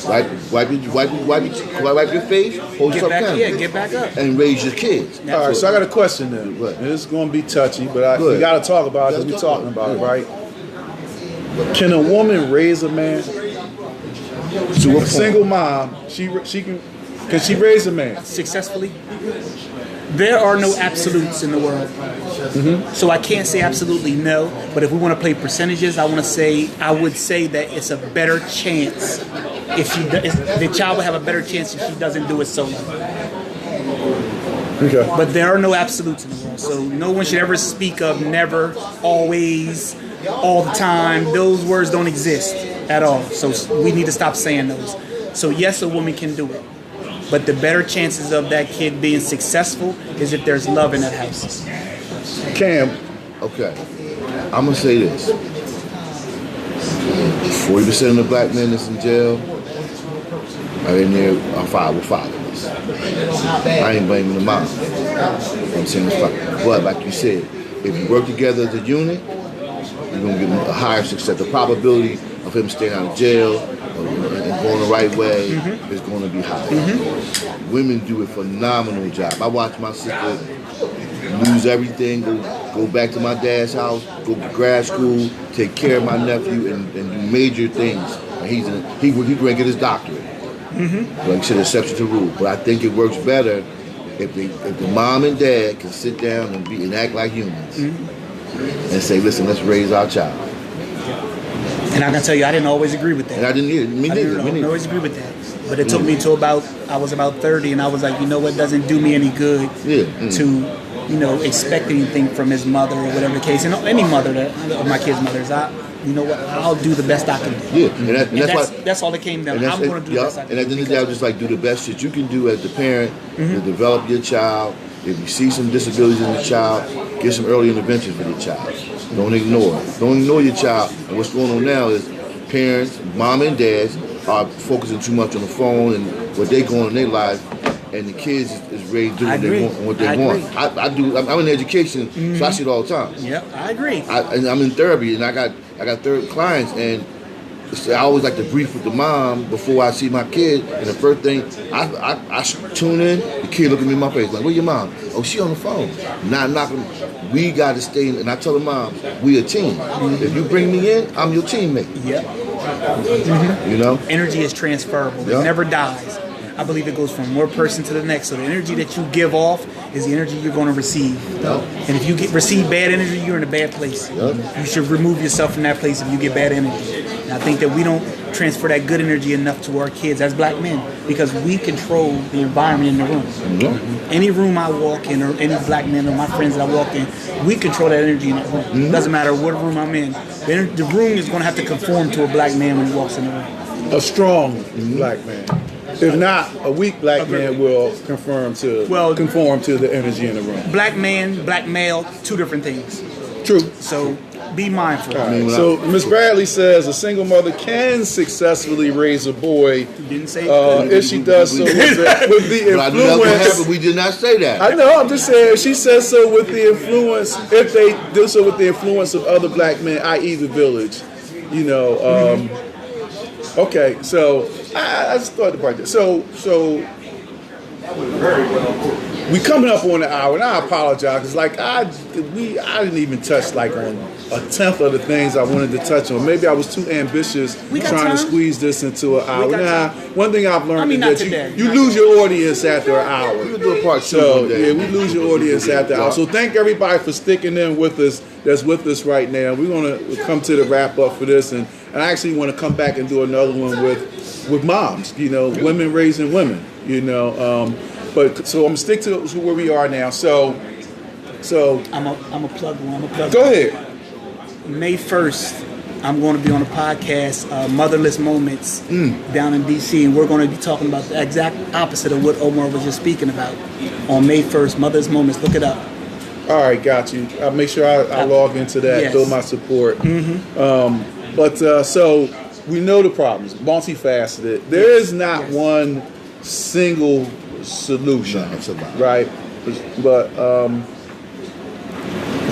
Wipe your face, hold yourself accountable. Yeah, get back up. And raise your kids. All right, so I got a question then. What? And this is going to be touchy, but we got to talk about it because we're talking about it, right? Can a woman raise a man? To a A single mom, she can she raise a man? Successfully? There are no absolutes in the world. So I can't say absolutely no, but if we want to play percentages, I would say that it's a better chance if the child will have a better chance if she doesn't do it solo. Okay. But there are no absolutes in the world, so no one should ever speak of never, always, all the time. Those words don't exist at all, so we need to stop saying those. So yes, a woman can do it, but the better chances of that kid being successful is if there's love in that house. Cam, Okay, I'm gonna say this: 40% of the black men that's in jail are in there are fatherless. I ain't blaming the mom. I'm saying it's fine. But like you said, if you work together as a unit, you're gonna get a higher success. The probability of him staying out of jail and going the right way is going to be higher. Women do a phenomenal job. I watch my sister lose everything, go back to my dad's house, go to grad school, take care of my nephew, and do major things. And he going to get his doctorate. Like I said, exception to rule. But I think it works better if the mom and dad can sit down and act like humans and say, listen, let's raise our child. And I can tell you, I didn't always agree with that. And I didn't either. Me I neither. didn't always agree with that. But it took me to I was about 30, and I was like, you know what, doesn't do me any good to, expect anything from his mother or whatever the case. And any mother of my kids' mothers, you know what, I'll do the best I can do. Yeah, and that's all it came down. I'm going to do the best I can do. And at the end of the day, I was just like, do the best that you can do as the parent to develop your child. If you see some disabilities in the child, get some early intervention for your child. Don't ignore it. Don't ignore your child. And what's going on now is parents, mom and dads, are focusing too much on the phone and what they go on in their life, and the kids is raised doing what they want. I'm in education, so I see it all the time. Yep, I agree. And I'm in therapy, and I got third clients, and I always like to brief with the mom before I see my kid. And the first thing I tune in, the kid look at me in my face like, "Where your mom?" "Oh, she on the phone." Not knocking. We got to stay in, and I tell the mom, we a team. If you bring me in, I'm your teammate. Yep. You know, energy is transferable. It never dies. I believe it goes from one person to the next. So the energy that you give off is the energy you're going to receive. And if you receive bad energy, you're in a bad place. You should remove yourself from that place if you get bad energy. And I think that we don't transfer that good energy enough to our kids as black men, because we control the environment in the room. Any room I walk in, or any black men or my friends that I walk in, we control that energy in that room. Doesn't matter what room I'm in. The room is going to have to conform to a black man when he walks in the room. a strong black man. If not, a weak black man will conform to the energy in the room. Black man, black male, two different things. True. So be mindful. All right. So Ms. Bradley says a single mother can successfully raise a boy Didn't say if she does so with the influence. We did not say that. I know. I'm just saying. She says so with the influence. If they do so with the influence of other black men, i.e., the village. You know. Okay. So I just thought about that. So we coming up on the hour, and I apologize because I didn't even touch like on a tenth of the things I wanted to touch on. Maybe I was too ambitious trying to squeeze this into an hour. Now, one thing I've learned is that you lose your audience after an hour. We'll do a part two So one day. yeah, we lose your audience after an hour. So thank everybody for sticking in with us. That's with us right now. We're gonna come to the wrap up for this, and I actually want to come back and do another one with moms. You know, women raising women. You know. But so I'm gonna stick to where we are now. So I'm a plug one. go ahead. May 1st, I'm going to be on a podcast, Motherless Moments, down in D.C., and we're going to be talking about the exact opposite of what Omar was just speaking about on May 1st, Motherless Moments. Look it up. All right, got you. I'll make sure I log into that, Yes. build my support. So we know the problems, multifaceted. There is not one single solution, No, it's a lot. right? But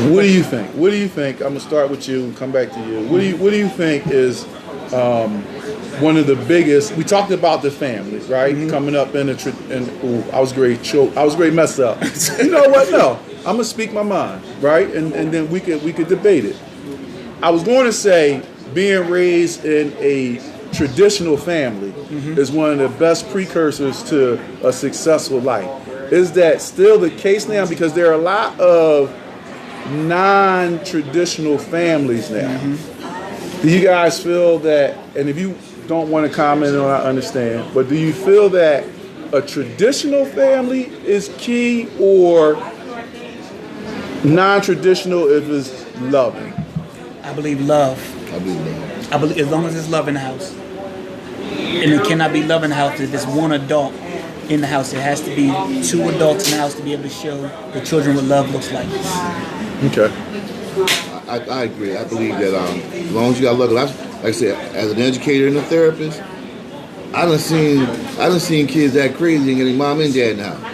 what do you think? What do you think? I'm gonna start with you and come back to you. What do you think is one of the biggest? We talked about the family, right? Coming up in I was great choke. I was great mess up. You know what? No, I'm gonna speak my mind, right? And then we could debate it. I was going to say being raised in a traditional family is one of the best precursors to a successful life. Is that still the case now? Because there are a lot of non-traditional families now. Do you guys feel that, and if you don't want to comment on it, I understand, but do you feel that a traditional family is key or non-traditional if it's loving? I believe love. I believe that. I believe as long as it's love in the house. And it cannot be love in the house if it's one adult in the house. It has to be two adults in the house to be able to show the children what love looks like. Okay. I agree. I believe that as long as you got love, like I said, as an educator and a therapist, I done seen kids that crazy and getting mom and dad in the house.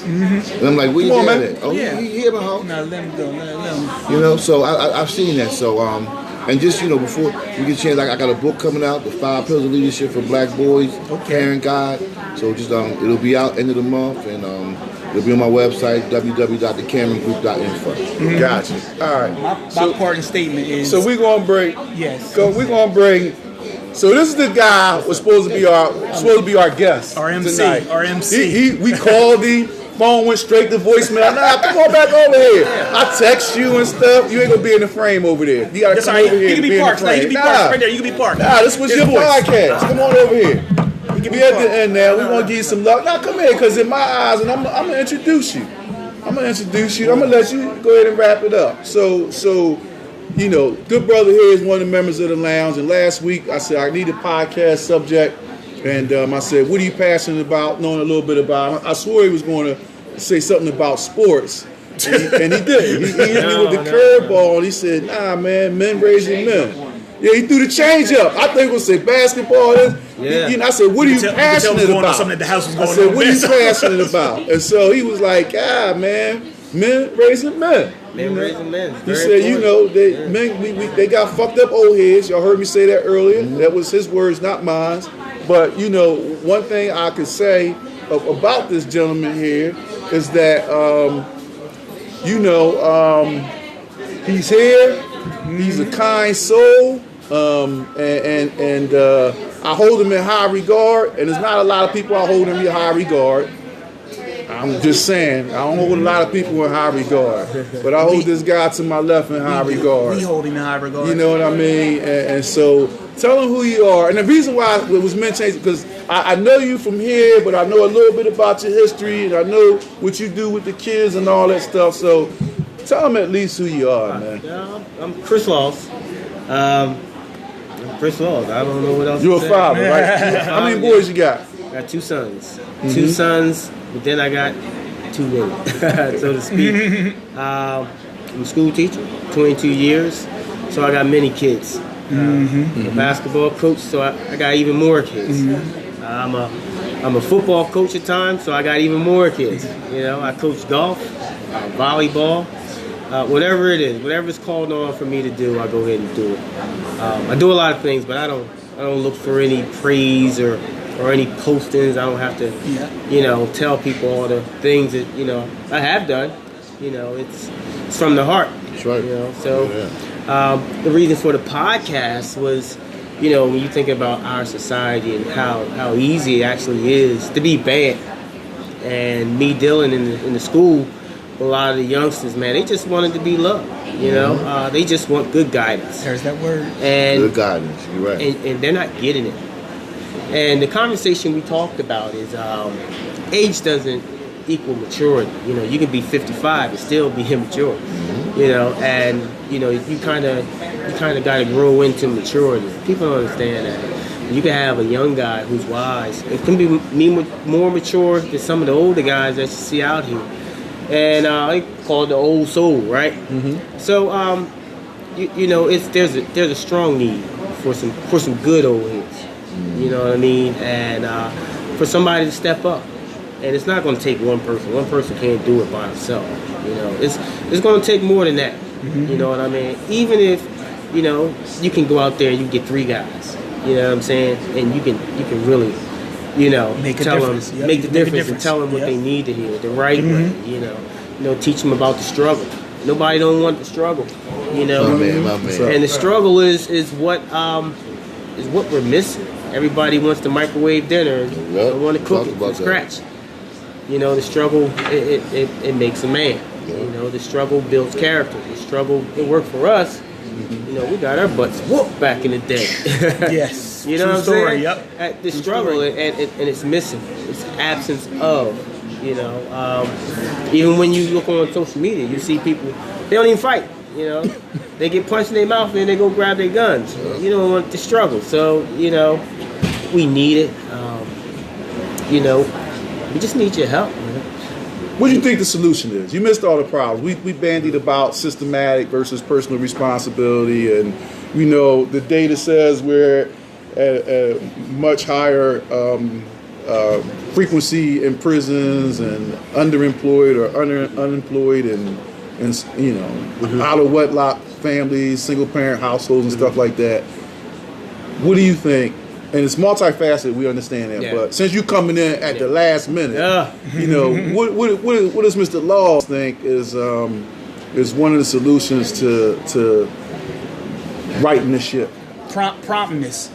And I'm like, where your Come on, dad man. at? Oh, Yeah. he here, my house. No, let him go. Let him. You know, so I've seen that. So, and just, before you get a chance, I got a book coming out, The 5 Pillars of Leadership for Black Boys, Parent Guide. So just, it'll be out end of the month, and it'll be on my website, www.thecamerongroup.info. Gotcha. All right. My parting statement is. So we're gonna break. Yes. We're gonna bring. So this is the guy who was supposed to be our guest Our MC, tonight. our MC. We called him. Phone went straight to voicemail. Nah, come on back over here. I text you and stuff. You ain't gonna be in the frame over there. You gotta That's come all right. over here. You can to be in the parked. frame. You can be parked right there. You can be parked. Nah, this was His your voice. podcast. Come on over here. You can We be at parked. the end now. We're gonna give you some love. Now come here, cause in my eyes, and I'm gonna introduce you. I'm gonna let you go ahead and wrap it up. So good brother here is one of the members of the lounge. And last week I said I need a podcast subject, and I said, what are you passionate about? Knowing a little bit about. I swore he was going to say something about sports, and he did. He hit me with the curveball, and he said, "Nah, man, men raising men." Yeah, he threw the change up. I think we'll say basketball. I said, "What are you passionate about?" Something at the house was I going said, on. "What are you passionate about?" And so he was like, man, men raising men. Men raising men. He said, men, they got fucked up old heads. Y'all heard me say that earlier. That was his words, not mine. But one thing I could say about this gentleman here is that he's here. He's a kind soul, and I hold him in high regard. And there's not a lot of people I hold in high regard. I'm just saying, I don't hold a lot of people in high regard, but I hold this guy to my left in high regard. We hold him in high regard. You know what I mean? And so tell him who you are. And the reason why it was mentioned is because I know you from here, but I know a little bit about your history, and I know what you do with the kids and all that stuff. So tell them at least who you are, man. I'm Chris Laws. Chris Laws. I don't know what else You're to a say. father, right? How many boys you got? I got 2 sons. 2 sons, but then I got 2 women, so to speak. I'm a school teacher, 22 years, so I got many kids. I'm a basketball coach, so I got even more kids. I'm a football coach at times, so I got even more kids. I coach golf, volleyball, whatever it is, whatever's called on for me to do, I go ahead and do it. I do a lot of things, but I don't look for any praise or any postings. I don't have to, tell people all the things that I have done. It's from the heart. That's right. So the reason for the podcast was, when you think about our society and how easy it actually is to be bad, and me dealing in the school, a lot of the youngsters, man, they just wanted to be loved. They just want good guidance. There's that word. And Good guidance. You're right. and they're not getting it. And the conversation we talked about is age doesn't equal maturity. You know, you can be 55 and still be immature. You know, and you know, you kind of got to grow into maturity. People don't understand that. You can have a young guy who's wise. It can be more mature than some of the older guys that you see out here, and I call it the old soul, right? So, you know, there's a strong need for some good old heads. You know what I mean? And for somebody to step up. And it's not going to take one person. One person can't do it by himself. You know, it's going to take more than that. You know what I mean? Even if, you know, you can go out there and you get 3 guys. You know what I'm saying? And you can really, you know, make the difference and tell them what they need to hear the right way. You know, teach them about the struggle. Nobody don't want the struggle. You know, my man. And the struggle is what we're missing. Everybody wants to microwave dinner and don't want to cook it from scratch. You know, the struggle, it makes a man. Yeah. You know, the struggle builds character. The struggle, it worked for us. You know, we got our butts whooped back in the day. Yes. You know what I'm saying? Yep. The struggle, and it's missing. It's absence of, you know. Even when you look on social media, you see people, they don't even fight. You know, they get punched in their mouth and then they go grab their guns. You don't want the struggle. So, you know, we need it. You know, we just need your help, man. What do you think the solution is? You missed all the problems. We bandied about systematic versus personal responsibility, and you know the data says we're at a much higher frequency in prisons and underemployed or unemployed and you know out of wedlock families, single parent households and stuff like that. What do you think? And it's multifaceted, we understand that. But since you coming in at the last minute, you know, what does Mr. Laws think is one of the solutions to righting the ship? Promptness.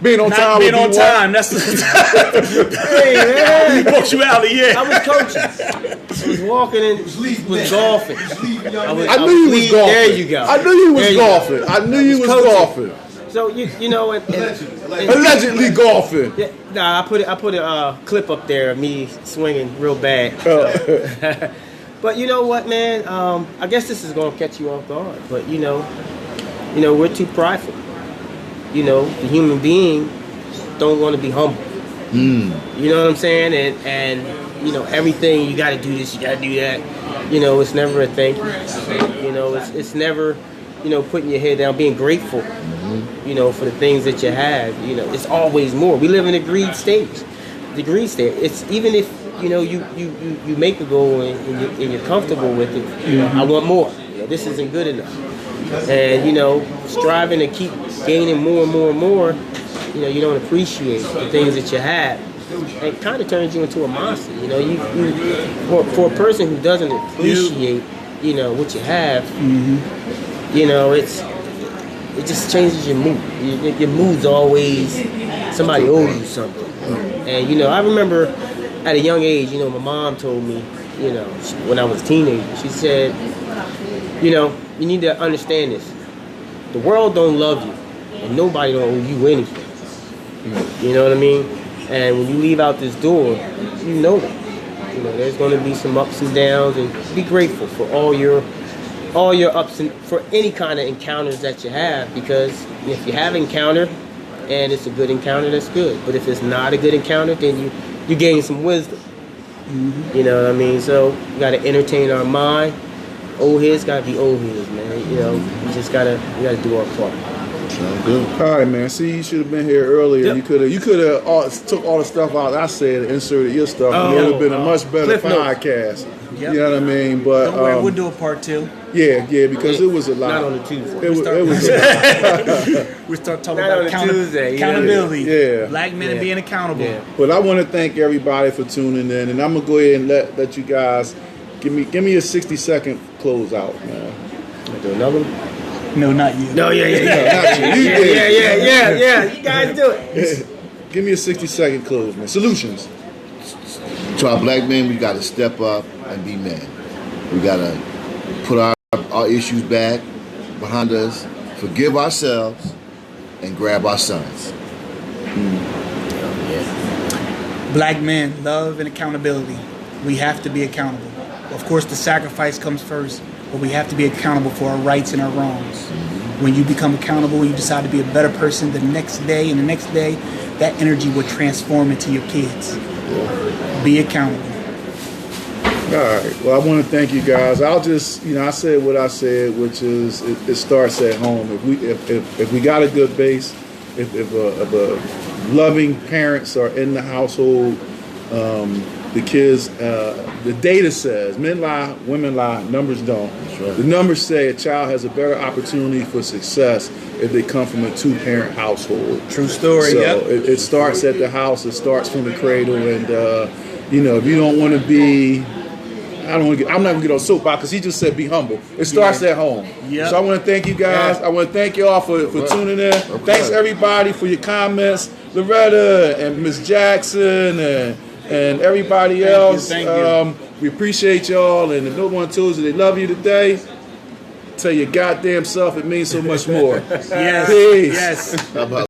Being on time. Being on time. That's hey man, he brought you out of here. I was coaching. I was walking in. Was golfing. I knew you was golfing. There you go. I knew you was golfing. I knew you was golfing. So you know, allegedly golfing. Yeah, nah, I put a clip up there of me swinging real bad. So. But you know what, man? I guess this is gonna catch you off guard. But you know, we're too prideful. You know, the human being don't want to be humble. You know what I'm saying? And you know, everything you got to do this, you got to do that. You know, it's never a thank you. You know, it's never, you know, putting your head down, being grateful. You know, for the things that you have. You know, it's always more. We live in a greed stage. The greed stage. It's even if you know you make a goal and you're comfortable with it. You know, I want more. You know, this isn't good enough. And you know, striving to keep gaining more and more and more. You know, you don't appreciate the things that you have. It kind of turns you into a monster. You know, you for a person who doesn't appreciate, you know, what you have. You know, it just changes your mood. Your mood's always somebody owes you something. And you know, I remember at a young age, you know, my mom told me, you know, when I was a teenager, she said, you know, you need to understand this. The world don't love you, and nobody don't owe you anything. You know what I mean? And when you leave out this door, you know that. You know, there's going to be some ups and downs, and be grateful for all your ups and for any kind of encounters that you have, because if you have an encounter and it's a good encounter, that's good. But if it's not a good encounter, then you gain some wisdom. You know what I mean? So we got to entertain our mind. Old heads got to be old heads, man. You know, we got to do our part. Sounds good. All right, man. See, you should have been here earlier. Yep. You could have took all the stuff out I said and inserted your stuff. And it would have been a much better podcast. Yep. You know what I mean? But don't worry, we'll do a part 2. Yeah, because it was a lot. Not on the Tuesday. It was a lot. We start talking Not about on Tuesday. accountability. Yeah. Black men and being accountable. Yeah. But I want to thank everybody for tuning in, and I'm gonna go ahead and let you guys give me a 60-second close out, man. Do another one? No, not you. No, yeah. Not you. You did. Yeah. You guys do it. Give me a 60-second close, man. Solutions. To our black men, we got to step up and be men. We got to put our issues back behind us, forgive ourselves, and grab our sons. Black men, love and accountability. We have to be accountable. Of course, the sacrifice comes first, but we have to be accountable for our rights and our wrongs. When you become accountable and you decide to be a better person the next day and the next day, that energy will transform into your kids. Be accountable. All right. Well, I want to thank you guys. I'll just, I said what I said, which is it starts at home. If we got a good base, if loving parents are in the household, the kids, the data says men lie, women lie, numbers don't. Right. The numbers say a child has a better opportunity for success if they come from a 2-parent household. True story. So Yep. it starts at the house. It starts from the cradle, and if you don't want to be, I'm not gonna get on soapbox because he just said be humble. It starts at home. Yep. So I want to thank you guys. I want to thank you all for tuning in. Thanks everybody for your comments, Loretta and Miss Jackson and everybody else. Thank you. We appreciate y'all, and if no one tells you they love you today, tell your goddamn self it means so much more. Yes. Peace. Yes. How about